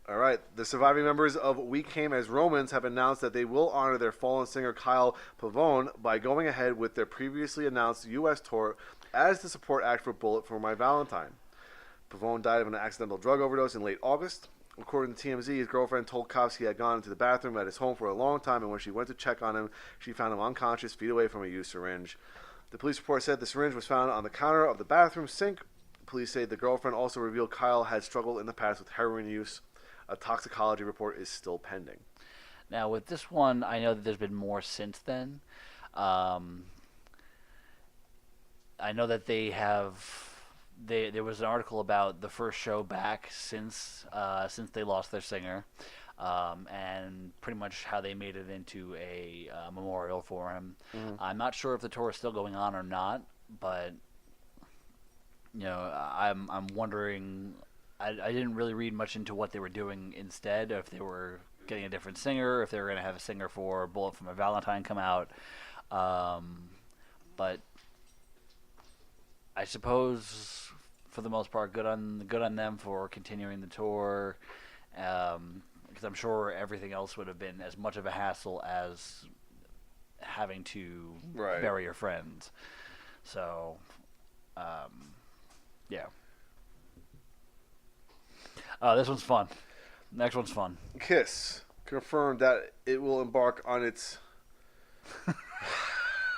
Speaker 3: All right. The surviving members of We Came as Romans have announced that they will honor their fallen singer Kyle Pavone by going ahead with their previously announced U.S. tour as the support act for Bullet for My Valentine. Pavone died of an accidental drug overdose in late August. According to TMZ, his girlfriend told cops he had gone into the bathroom at his home for a long time, and when she went to check on him, she found him unconscious, feet away from a used syringe. The police report said the syringe was found on the counter of the bathroom sink. Police say the girlfriend also revealed Kyle had struggled in the past with heroin use. A toxicology report is still pending.
Speaker 2: Now, with this one, I know that there's been more since then. I know that they have. There was an article about the first show back since they lost their singer, and pretty much how they made it into a memorial for him. Mm-hmm. I'm not sure if the tour is still going on or not, but I'm wondering. I didn't really read much into what they were doing instead, if they were getting a different singer, if they were going to have a singer for Bullet for My Valentine come out. But I suppose, for the most part, good on them for continuing the tour, because I'm sure everything else would have been as much of a hassle as having to bury your friends. So, yeah. This one's fun. Next one's fun.
Speaker 3: Kiss confirmed that it will embark on its...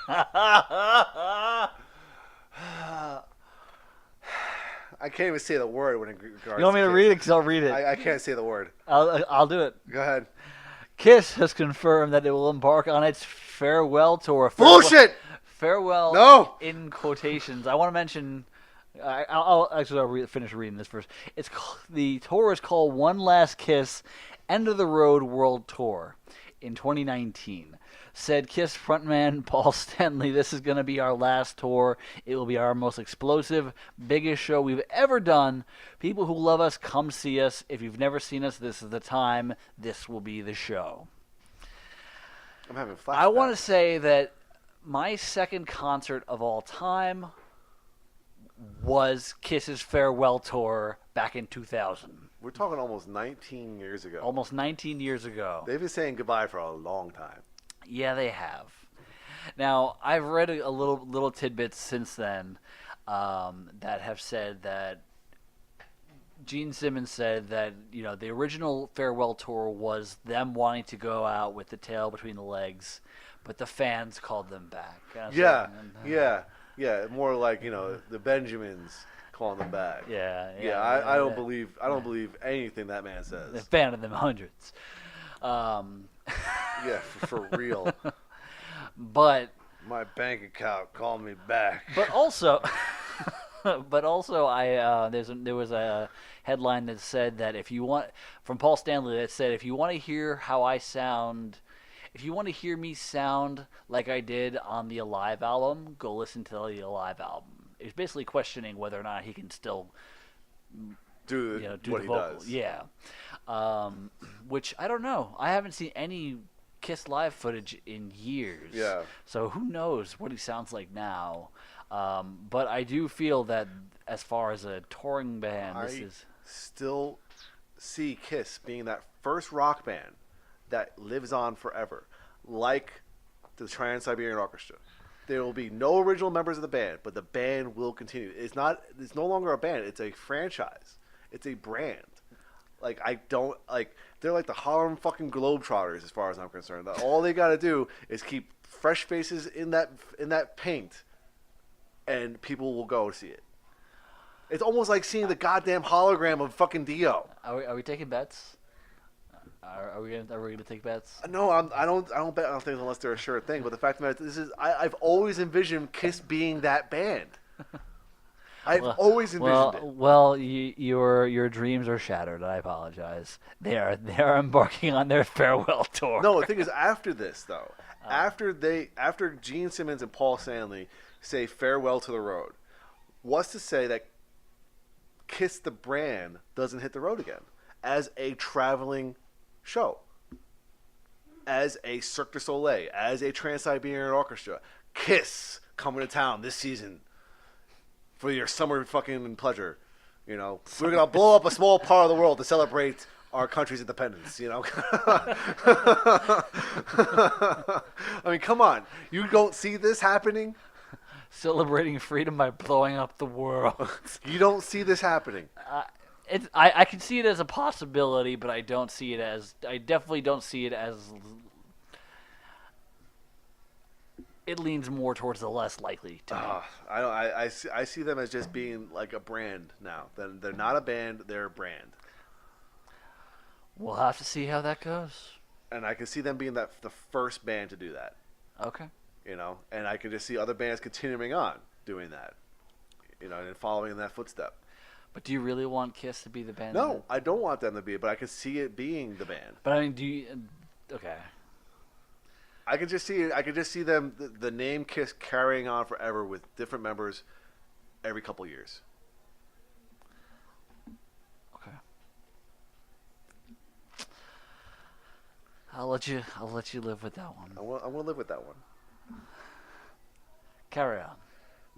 Speaker 3: I can't even say the word when it regards
Speaker 2: You want me to
Speaker 3: Kiss.
Speaker 2: read it? Because I'll read it.
Speaker 3: I can't say the word.
Speaker 2: I'll do it.
Speaker 3: Go ahead.
Speaker 2: Kiss has confirmed that it will embark on its farewell tour.
Speaker 3: Bullshit!
Speaker 2: Farewell
Speaker 3: No!
Speaker 2: in quotations. I want to mention... I'll finish reading this first. The tour is called One Last Kiss, End of the Road World Tour in 2019. Said Kiss frontman Paul Stanley, "This is going to be our last tour. It will be our most explosive, biggest show we've ever done. People who love us, come see us. If you've never seen us, this is the time. This will be the show."
Speaker 3: I'm having flashbacks.
Speaker 2: I want to say that my second concert of all time was Kiss's farewell tour back in 2000.
Speaker 3: We're talking almost 19 years ago.
Speaker 2: Almost 19 years ago.
Speaker 3: They've been saying goodbye for a long time.
Speaker 2: Yeah, they have. Now, I've read a little tidbits since then that have said that Gene Simmons said that the original farewell tour was them wanting to go out with the tail between the legs, but the fans called them back.
Speaker 3: Yeah, more like the Benjamins calling them back.
Speaker 2: Yeah.
Speaker 3: I don't believe anything that man says.
Speaker 2: The fan of them hundreds.
Speaker 3: Yeah, for real.
Speaker 2: But
Speaker 3: My bank account called me back.
Speaker 2: But also, there was a headline that said that from Paul Stanley that said, if you want to hear how I sound, if you want to hear me sound like I did on the Alive album, go listen to the Alive album. It's basically questioning whether or not he can still
Speaker 3: do
Speaker 2: do
Speaker 3: what
Speaker 2: the
Speaker 3: he
Speaker 2: vocal.
Speaker 3: does.
Speaker 2: Yeah. Which I don't know. I haven't seen any Kiss live footage in years.
Speaker 3: Yeah.
Speaker 2: So who knows what he sounds like now. But I do feel that as far as a touring band, this is
Speaker 3: still see Kiss being that first rock band that lives on forever, like the Trans-Siberian Orchestra. There will be no original members of the band, but the band will continue. It's no longer a band, it's a franchise. It's a brand. Like, they're like the Harlem fucking Globetrotters as far as I'm concerned. All they got to do is keep fresh faces in that paint, and people will go see it. It's almost like seeing the goddamn hologram of fucking Dio.
Speaker 2: Are we taking bets? Are we gonna take bets?
Speaker 3: No, I don't bet on things unless they're a sure thing. But the fact of the matter, I've always envisioned Kiss being that band. I've always envisioned it.
Speaker 2: Well, your dreams are shattered. I apologize. They are embarking on their farewell tour.
Speaker 3: No, the thing is, after this though, after Gene Simmons and Paul Stanley say farewell to the road, what's to say that Kiss the brand doesn't hit the road again as a traveling show, as a Cirque du Soleil, as a Trans-Siberian Orchestra? Kiss coming to town this season for your summer fucking pleasure. You know, we're gonna blow up a small part of the world to celebrate our country's independence. You know, I mean, come on, you don't see this happening?
Speaker 2: Celebrating freedom by blowing up the world.
Speaker 3: You don't see this happening.
Speaker 2: I can see it as a possibility, but I definitely don't see it as. It leans more towards the less likely to me.
Speaker 3: I see them as just being like a brand now. They're not a band; they're a brand.
Speaker 2: We'll have to see how that goes.
Speaker 3: And I can see them being the first band to do that.
Speaker 2: Okay.
Speaker 3: You know, and I can just see other bands continuing on doing that. You know, and following in that footstep.
Speaker 2: But do you really want Kiss to be the band?
Speaker 3: No, I don't want them to be, but I can see it being the band.
Speaker 2: But I mean, do you? Okay.
Speaker 3: I can just see them, the name Kiss carrying on forever with different members every couple years.
Speaker 2: Okay. I'll let you live with that one.
Speaker 3: I want to live with that one.
Speaker 2: Carry on.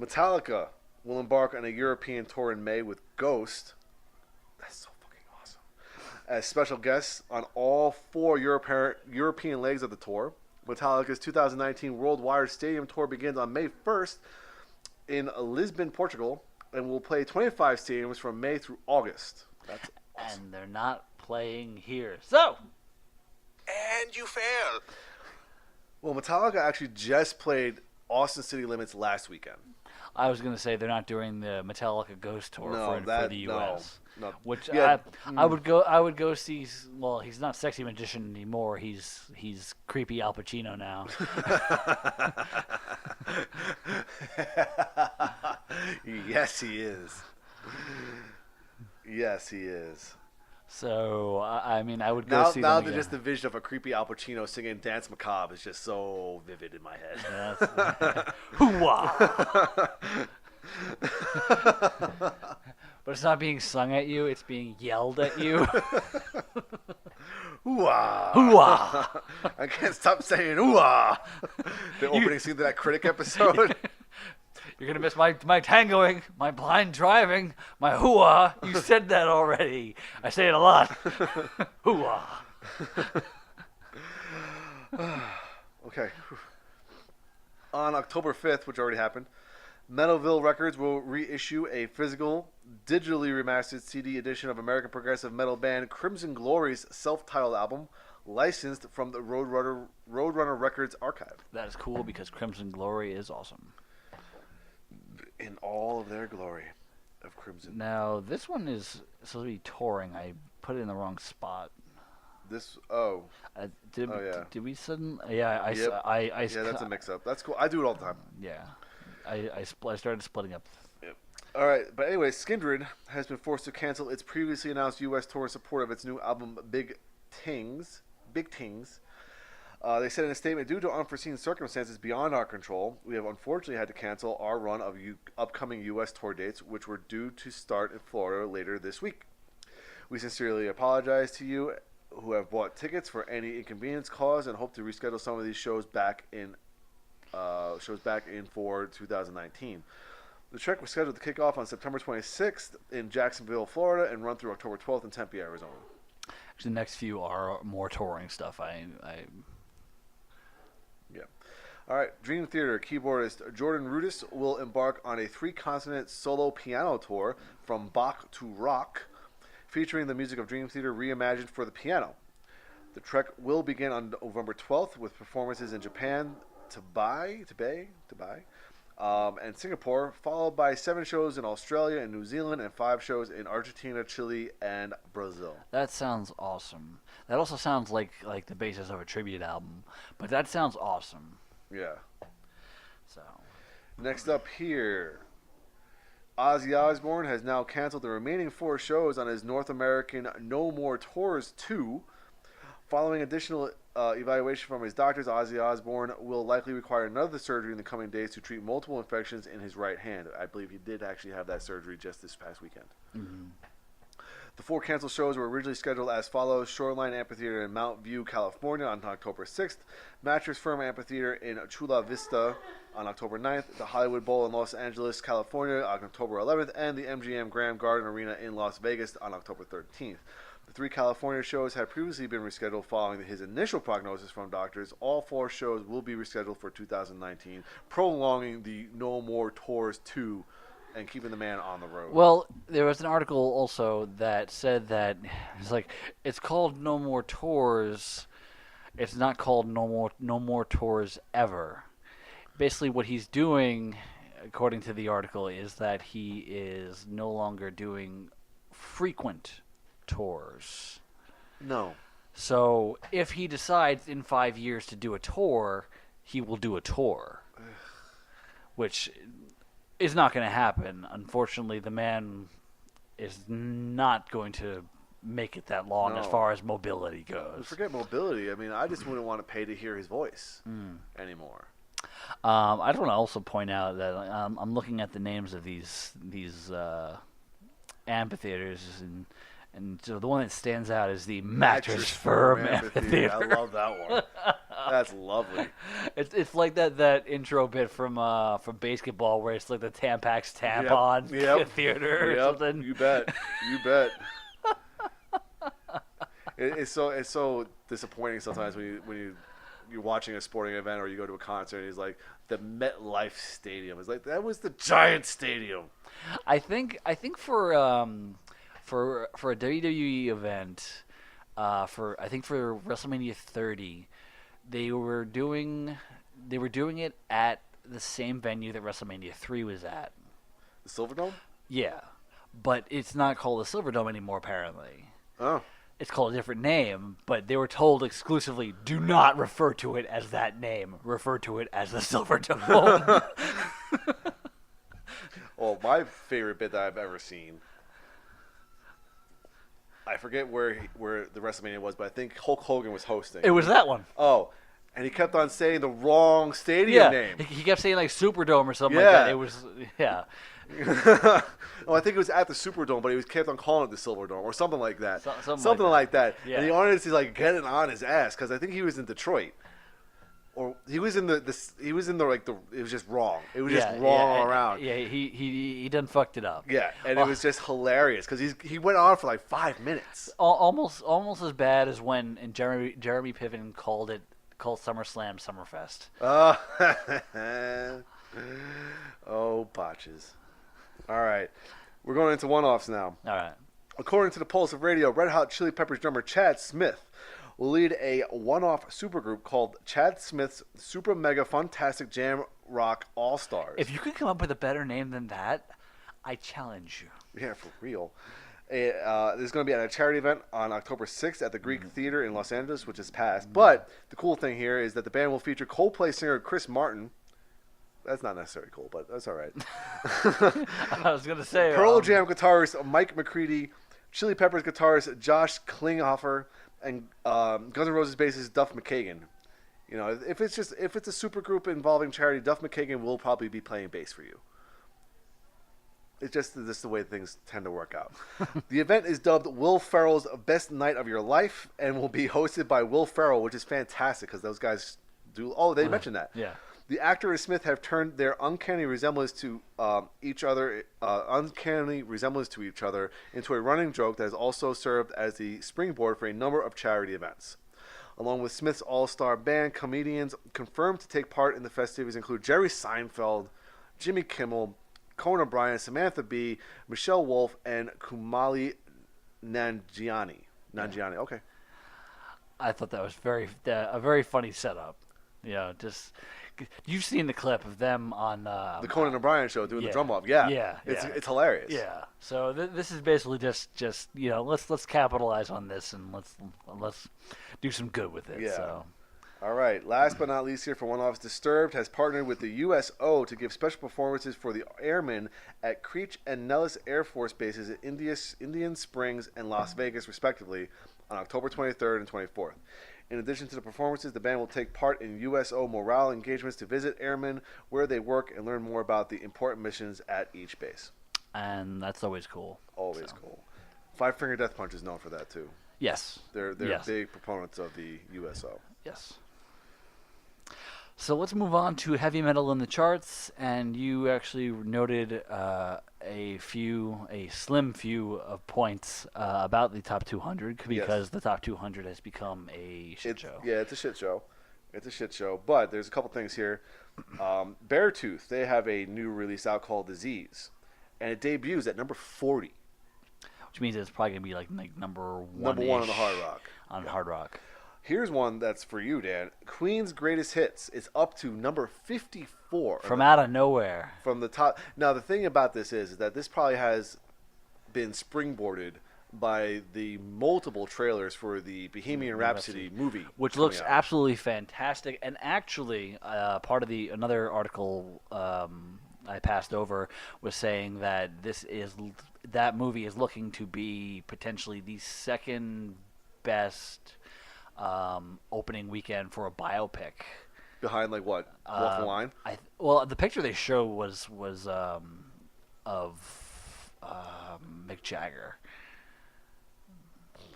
Speaker 3: Metallica will embark on a European tour in May with Ghost. That's so fucking awesome. As special guests on all 4 European legs of the tour. Metallica's 2019 Worldwide Stadium Tour begins on May 1st in Lisbon, Portugal, and will play 25 stadiums from May through August. That's awesome.
Speaker 2: And they're not playing here. So!
Speaker 4: And you fail.
Speaker 3: Well, Metallica actually just played Austin City Limits last weekend.
Speaker 2: I was going to say they're not doing the Metallica Ghost Tour for the U.S.
Speaker 3: No.
Speaker 2: Which
Speaker 3: Yeah.
Speaker 2: I would go see. Well, he's not Sexy Magician anymore. He's creepy Al Pacino now.
Speaker 3: Yes, he is. Yes, he is.
Speaker 2: So I mean, I would go see
Speaker 3: now
Speaker 2: them
Speaker 3: just the vision of a creepy Al Pacino singing "Dance Macabre" is just so vivid in my head.
Speaker 2: Hoo-wah! But it's not being sung at you; it's being yelled at you.
Speaker 3: Ooh-ah.
Speaker 2: Hoo-wah!
Speaker 3: I can't stop saying ooh-ah. The opening scene of that Critic episode.
Speaker 2: You're gonna miss my tangoing, my blind driving, my hoo-ah. You said that already. I say it a lot. Hoo-ah.
Speaker 3: Okay. On October 5th, which already happened, Metalville Records will reissue a physical, digitally remastered CD edition of American progressive metal band Crimson Glory's self-titled album, licensed from the Roadrunner Records archive.
Speaker 2: That is cool because Crimson Glory is awesome.
Speaker 3: In all of their glory of Crimson.
Speaker 2: Now, this one is supposed to be touring. I put it in the wrong spot. Did we suddenly? Yeah,
Speaker 3: Yep.
Speaker 2: I
Speaker 3: Yeah, that's a mix-up. That's cool. I do it all the time.
Speaker 2: Yeah, I started splitting up.
Speaker 3: Yep. All right, but anyway, Skindred has been forced to cancel its previously announced U.S. tour in support of its new album, Big Tings. They said in a statement, due to unforeseen circumstances beyond our control, we have unfortunately had to cancel our run of upcoming U.S. tour dates, which were due to start in Florida later this week. We sincerely apologize to you who have bought tickets for any inconvenience caused and hope to reschedule some of these shows back in for 2019. The trek was scheduled to kick off on September 26th in Jacksonville, Florida, and run through October 12th in Tempe, Arizona.
Speaker 2: Actually, the next few are more touring stuff.
Speaker 3: Yeah. All right. Dream Theater keyboardist Jordan Rudess will embark on a 3-continent solo piano tour from Bach to Rock, featuring the music of Dream Theater reimagined for the piano. The trek will begin on November 12th with performances in Japan, Dubai, and Singapore, followed by 7 shows in Australia and New Zealand and 5 shows in Argentina, Chile, and Brazil.
Speaker 2: That sounds awesome. That also sounds like the basis of a tribute album, but that sounds awesome.
Speaker 3: Yeah.
Speaker 2: So,
Speaker 3: Next up here, Ozzy Osbourne has now canceled the remaining 4 shows on his North American No More Tours 2. Following additional evaluation from his doctors, Ozzy Osbourne will likely require another surgery in the coming days to treat multiple infections in his right hand. I believe he did actually have that surgery just this past weekend. Mm-hmm. The 4 canceled shows were originally scheduled as follows: Shoreline Amphitheater in Mount View, California on October 6th, Mattress Firm Amphitheater in Chula Vista on October 9th, the Hollywood Bowl in Los Angeles, California on October 11th, and the MGM Grand Garden Arena in Las Vegas on October 13th. The 3 California shows had previously been rescheduled following his initial prognosis from doctors. All 4 shows will be rescheduled for 2019, prolonging the No More Tours 2 and keeping the man on the road.
Speaker 2: well, there was an article also that said that it's called No More Tours. It's not called No More Tours ever. Basically, what he's doing, according to the article, is that he is no longer doing frequent tours.
Speaker 3: No.
Speaker 2: So if he decides in 5 years to do a tour, he will do a tour, which is not going to happen. Unfortunately, the man is not going to make it that long as far as mobility goes.
Speaker 3: Forget mobility. I mean, I just wouldn't want to pay to hear his voice anymore.
Speaker 2: I just want to also point out that I'm looking at the names of these amphitheaters, and so the one that stands out is the Mattress Firm Amphitheater.
Speaker 3: I love that one. That's lovely.
Speaker 2: It's like that intro bit from Basketball where it's like the Tampax Tampon Theater or something.
Speaker 3: You bet. It's so disappointing sometimes when you're watching a sporting event or you go to a concert and he's like, the MetLife Stadium. It's like, that was the Giant Stadium.
Speaker 2: I think for a WWE event, for WrestleMania 30, they were doing it at the same venue that WrestleMania 3 was at.
Speaker 3: The Silverdome?
Speaker 2: Yeah, but it's not called the Silverdome anymore, apparently.
Speaker 3: Oh.
Speaker 2: It's called a different name, but they were told exclusively, do not refer to it as that name. Refer to it as the Silverdome.
Speaker 3: Well, my favorite bit that I've ever seen, I forget where the WrestleMania was, but I think Hulk Hogan was hosting.
Speaker 2: It was that one.
Speaker 3: Oh, and he kept on saying the wrong stadium name.
Speaker 2: He kept saying like Superdome or something like that. It was,
Speaker 3: Oh, I think it was at the Superdome, but he kept on calling it the Silverdome or something like that. Something like that.
Speaker 2: Yeah.
Speaker 3: And the audience is like getting on his ass because I think he was in Detroit. Or he was in it was just wrong. It was just wrong all around.
Speaker 2: Yeah, he done fucked it up.
Speaker 3: Yeah, and it was just hilarious because he went on for like 5 minutes.
Speaker 2: Almost as bad as when Jeremy Piven called SummerSlam Summerfest.
Speaker 3: Oh, botches. All right, we're going into one-offs now.
Speaker 2: All right.
Speaker 3: According to the Pulse of Radio, Red Hot Chili Peppers drummer Chad Smith will lead a one-off supergroup called Chad Smith's Super Mega Funtastic Jam Rock All-Stars.
Speaker 2: If you could come up with a better name than that, I challenge you.
Speaker 3: Yeah, for real. This is going to be at a charity event on October 6th at the Greek Theater in Los Angeles, which is past. But the cool thing here is that the band will feature Coldplay singer Chris Martin. That's not necessarily cool, but that's all right.
Speaker 2: I was going to say...
Speaker 3: Pearl Jam guitarist Mike McCready, Chili Peppers guitarist Josh Klinghoffer, and Guns N' Roses bassist Duff McKagan. You know, if it's a super group involving charity, Duff McKagan will probably be playing bass for you. It's just the way things tend to work out. The event is dubbed Will Ferrell's Best Night of Your Life and will be hosted by Will Ferrell, which is fantastic because those guys do. Oh, they mentioned that.
Speaker 2: Yeah.
Speaker 3: The actor and Smith have turned their uncanny resemblance to each other into a running joke that has also served as the springboard for a number of charity events. Along with Smith's all-star band, comedians confirmed to take part in the festivities include Jerry Seinfeld, Jimmy Kimmel, Conan O'Brien, Samantha Bee, Michelle Wolf, and Kumali Nanjiani. Nanjiani, okay.
Speaker 2: I thought that was a very funny setup. You know, just you've seen the clip of them on
Speaker 3: The Conan O'Brien show doing the
Speaker 2: yeah.
Speaker 3: drum up. Yeah.
Speaker 2: Yeah,
Speaker 3: It's hilarious.
Speaker 2: Yeah. So this is basically just you know let's capitalize on this and let's do some good with it.
Speaker 3: Yeah.
Speaker 2: So.
Speaker 3: All right. Last but not least here for One Off's Disturbed has partnered with the USO to give special performances for the airmen at Creech and Nellis Air Force bases at Indian Springs and Las Vegas, respectively, on October 23rd and 24th. In addition to the performances, the band will take part in USO morale engagements to visit airmen where they work and learn more about the important missions at each base.
Speaker 2: And that's always cool.
Speaker 3: Always cool. Five Finger Death Punch is known for that too.
Speaker 2: Yes.
Speaker 3: They're
Speaker 2: yes.
Speaker 3: big proponents of the USO.
Speaker 2: Yes. So let's move on to heavy metal in the charts, and you actually noted a slim few of points about the top 200 because the top 200 has become a shit show.
Speaker 3: Yeah, it's a shit show. It's a shit show, but there's a couple things here. Beartooth, they have a new release out called Disease, and it debuts at number 40.
Speaker 2: Which means it's probably going to be like number one.
Speaker 3: Number one on the Hard Rock.
Speaker 2: On Hard Rock.
Speaker 3: Here's one that's for you, Dan. Queen's Greatest Hits is up to number 54.
Speaker 2: From out of nowhere.
Speaker 3: From the top. Now, the thing about this is that this probably has been springboarded by the multiple trailers for the Bohemian Rhapsody movie.
Speaker 2: Which looks absolutely fantastic. And actually, part of another article I passed over was saying that that movie is looking to be potentially the second best opening weekend for a biopic.
Speaker 3: Behind like what? Walk the Line?
Speaker 2: Well, the picture they show was of Mick Jagger.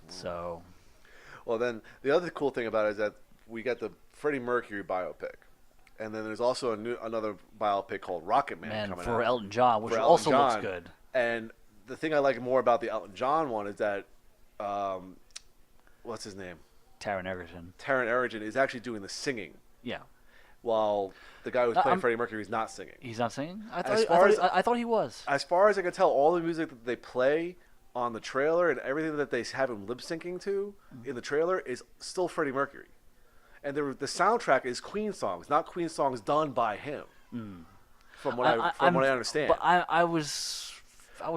Speaker 2: So.
Speaker 3: Well, then the other cool thing about it is that we got the Freddie Mercury biopic, and then there's also another biopic called Rocket Man coming
Speaker 2: for
Speaker 3: out.
Speaker 2: Elton John, which also looks good.
Speaker 3: And the thing I like more about the Elton John one is that, what's his name?
Speaker 2: Taron Egerton.
Speaker 3: Taron Egerton is actually doing the singing.
Speaker 2: Yeah.
Speaker 3: While the guy who's playing Freddie Mercury is not singing.
Speaker 2: He's not singing? I thought he was.
Speaker 3: As far as I can tell, all the music that they play on the trailer and everything that they have him lip syncing to in the trailer is still Freddie Mercury. And the soundtrack is Queen songs, not Queen songs done by him. From what I understand.
Speaker 2: But I was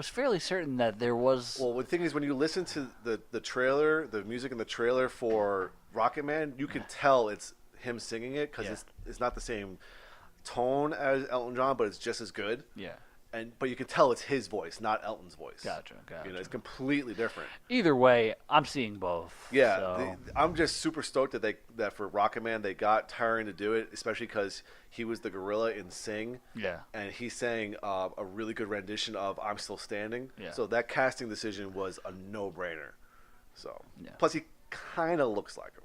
Speaker 2: fairly certain that there was.
Speaker 3: Well, the thing is, when you listen to the trailer, the music in the trailer for Rocket Man, you can tell it's him singing it because it's not the same tone as Elton John, but it's just as good.
Speaker 2: Yeah.
Speaker 3: But you can tell it's his voice, not Elton's voice.
Speaker 2: Gotcha.
Speaker 3: You know, it's completely different.
Speaker 2: Either way, I'm seeing both.
Speaker 3: Yeah,
Speaker 2: so.
Speaker 3: I'm just super stoked that for Rocket Man they got Taron to do it, especially because he was the gorilla in Sing.
Speaker 2: Yeah.
Speaker 3: And he sang a really good rendition of "I'm Still Standing."
Speaker 2: Yeah.
Speaker 3: So that casting decision was a no-brainer. So
Speaker 2: plus
Speaker 3: he kind of looks like him.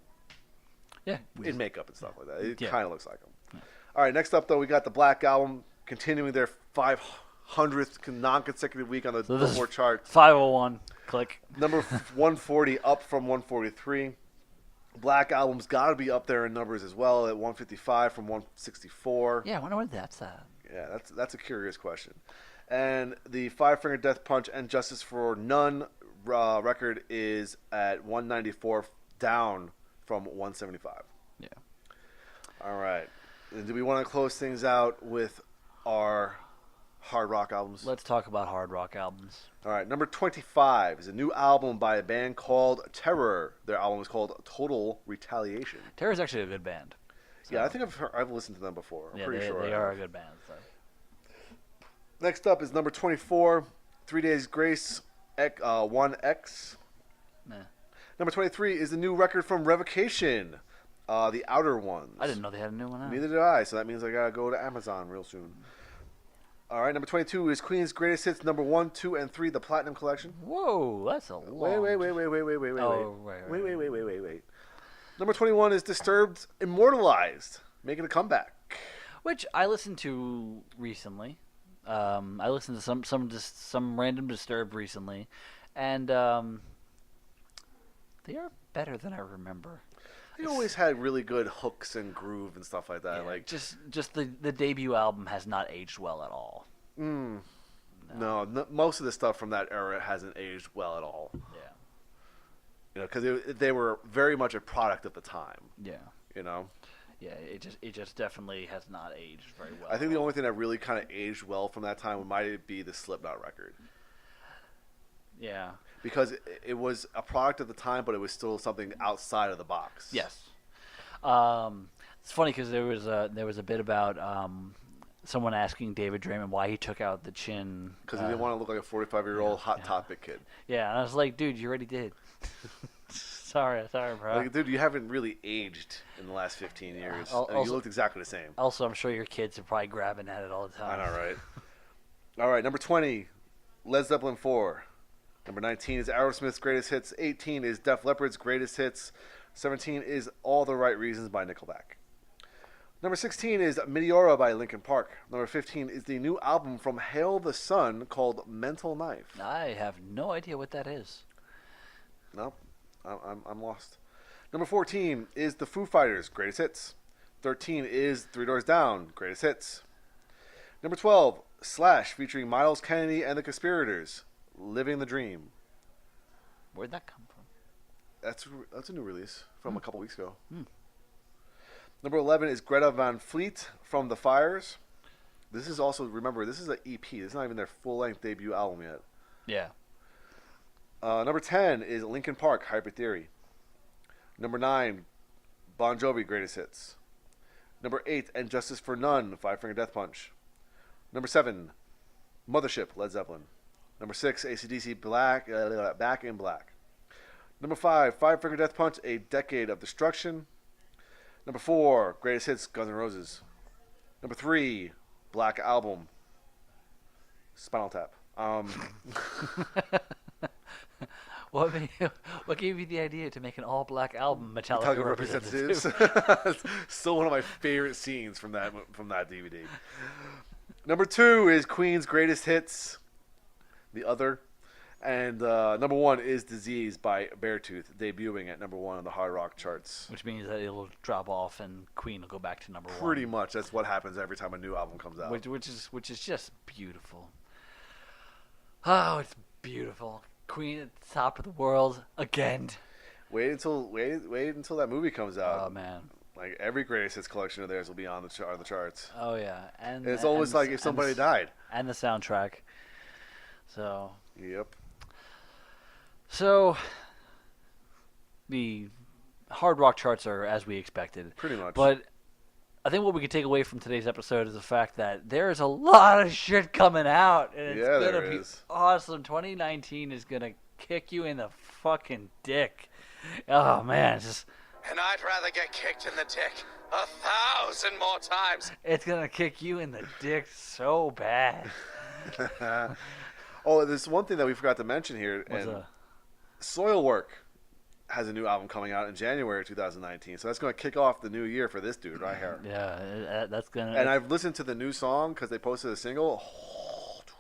Speaker 2: Yeah.
Speaker 3: In makeup and stuff like that, it
Speaker 2: Yeah.
Speaker 3: kind of looks like him. Yeah. All right, next up though we got the Black Album continuing their 500th non-consecutive week on the Billboard chart.
Speaker 2: 501. Click.
Speaker 3: Number 140 up from 143. Black Album's got to be up there in numbers as well at 155 from 164.
Speaker 2: Yeah, I wonder what that's at.
Speaker 3: Yeah, that's a curious question. And the Five Finger Death Punch and Justice for None record is at 194, down from 175.
Speaker 2: Yeah.
Speaker 3: All right. And do we want to close things out with our hard rock albums?
Speaker 2: Let's talk about hard rock albums.
Speaker 3: All right, number 25 is a new album by a band called Terror. Their album is called Total Retaliation.
Speaker 2: Terror is actually a good band.
Speaker 3: So. Yeah, I think I've listened to them before. I'm pretty sure
Speaker 2: they are a good band. So.
Speaker 3: Next up is number 24, 3 Days Grace 1X.
Speaker 2: Nah.
Speaker 3: Number 23 is the new record from Revocation. The Outer Ones.
Speaker 2: I didn't know they had a new one out.
Speaker 3: Neither did I, so that means I gotta go to Amazon real soon. All right, number 22 is Queen's Greatest Hits number 1, 2, and 3, the Platinum Collection.
Speaker 2: Whoa, that's a long...
Speaker 3: Wait.
Speaker 2: Oh,
Speaker 3: Wait. Number 21 is Disturbed Immortalized, making a comeback.
Speaker 2: Which I listened to recently. I listened to some random Disturbed recently, and they are better than I remember.
Speaker 3: They always had really good hooks and groove and stuff like that.
Speaker 2: Yeah,
Speaker 3: Like
Speaker 2: just the debut album has not aged well at all.
Speaker 3: no, most of the stuff from that era hasn't aged well at all.
Speaker 2: Yeah.
Speaker 3: You know, because they were very much a product of the time.
Speaker 2: Yeah.
Speaker 3: You know.
Speaker 2: Yeah, it just definitely has not aged very well.
Speaker 3: I think the only thing that really kind of aged well from that time might be the Slipknot record.
Speaker 2: Yeah.
Speaker 3: Because it was a product of the time, but it was still something outside of the box.
Speaker 2: Yes. It's funny because there was a bit about someone asking David Draymond why he took out the chin.
Speaker 3: Because he didn't want to look like a 45-year-old Hot Topic kid.
Speaker 2: Yeah, and I was like, dude, you already did. sorry, bro.
Speaker 3: Like, dude, you haven't really aged in the last 15 years. You looked exactly the same.
Speaker 2: Also, I'm sure your kids are probably grabbing at it all the time.
Speaker 3: I know, right? All right, number 20, Led Zeppelin 4. Number 19 is Aerosmith's Greatest Hits. 18 is Def Leppard's Greatest Hits. 17 is All the Right Reasons by Nickelback. Number 16 is Meteora by Linkin Park. Number 15 is the new album from Hail the Sun called Mental Knife.
Speaker 2: I have no idea what that is.
Speaker 3: No, I'm lost. Number 14 is the Foo Fighters' Greatest Hits. 13 is Three Doors Down, Greatest Hits. Number 12, Slash featuring Miles Kennedy and the Conspirators, Living the Dream.
Speaker 2: Where'd that come from?
Speaker 3: That's a new release from a couple weeks ago. Number 11 is Greta Van Fleet from The Fires. This is also, remember, this is an EP. This is not even their full-length debut album yet.
Speaker 2: Yeah.
Speaker 3: Number 10 is Linkin Park, Hyper Theory. Number 9, Bon Jovi, Greatest Hits. Number 8, And Justice for None, Five Finger Death Punch. Number 7, Mothership, Led Zeppelin. Number 6, AC/DC, Back in Black. Number 5, Five Finger Death Punch, A Decade of Destruction. Number 4, Greatest Hits, Guns N' Roses. Number 3, Black Album, Spinal Tap.
Speaker 2: What gave you the idea to make an all-black album, Metallica
Speaker 3: Representatives.
Speaker 2: Representatives?
Speaker 3: Still one of my favorite scenes from that DVD. Number 2 is Queen's Greatest Hits, The Other. And number 1 is Disease by Beartooth, debuting at number 1 on the hard rock charts.
Speaker 2: Which means that it'll drop off and Queen will go back to number 1.
Speaker 3: Pretty much. That's what happens every time a new album comes out.
Speaker 2: Which is just beautiful. Oh, it's beautiful. Queen at the top of the world again.
Speaker 3: Wait until that movie comes out.
Speaker 2: Oh man.
Speaker 3: Like every Greatest Hits collection of theirs will be on the charts.
Speaker 2: Oh yeah, and
Speaker 3: it's almost like if somebody died.
Speaker 2: And the soundtrack. So.
Speaker 3: Yep.
Speaker 2: So. The hard rock charts are as we expected.
Speaker 3: Pretty much.
Speaker 2: But I think what we can take away from today's episode is the fact that there is a lot of shit coming out, and it's gonna be awesome. 2019 is gonna kick you in the fucking dick. Oh man, it's just.
Speaker 5: And I'd rather get kicked in the dick 1,000 more times.
Speaker 2: It's gonna kick you in the dick so bad.
Speaker 3: Oh, there's one thing that we forgot to mention here.
Speaker 2: What's that?
Speaker 3: Soilwork has a new album coming out in January 2019, so that's going to kick off the new year for this dude right here.
Speaker 2: Yeah, that's gonna.
Speaker 3: And I've listened to the new song because they posted a single. Oh, dude.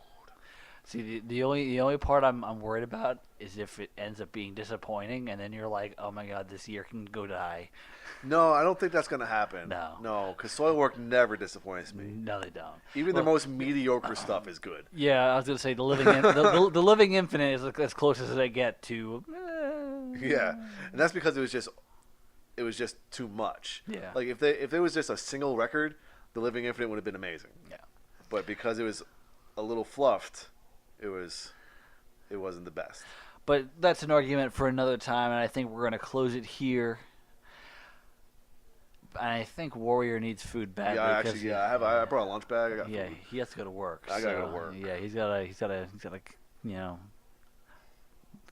Speaker 2: See, the only part I'm worried about is if it ends up being disappointing, and then you're like, oh my god, this year can go die.
Speaker 3: No, I don't think that's going to happen.
Speaker 2: No,
Speaker 3: because Soilwork never disappoints me.
Speaker 2: No, they don't.
Speaker 3: Even the most mediocre stuff is good.
Speaker 2: Yeah, I was gonna say the the Living Infinite is as close as I get to.
Speaker 3: Yeah, and that's because it was just too much.
Speaker 2: Yeah.
Speaker 3: Like if it was just a single record, The Living Infinite would have been amazing.
Speaker 2: Yeah.
Speaker 3: But because it was a little fluffed, it wasn't the best.
Speaker 2: But that's an argument for another time, and I think we're gonna close it here. And I think Warrior needs food badly.
Speaker 3: Yeah, actually, I brought a lunch bag. I got food.
Speaker 2: he has to go to work.
Speaker 3: I gotta go to work.
Speaker 2: Yeah, he's gotta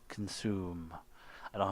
Speaker 2: consume. I don't.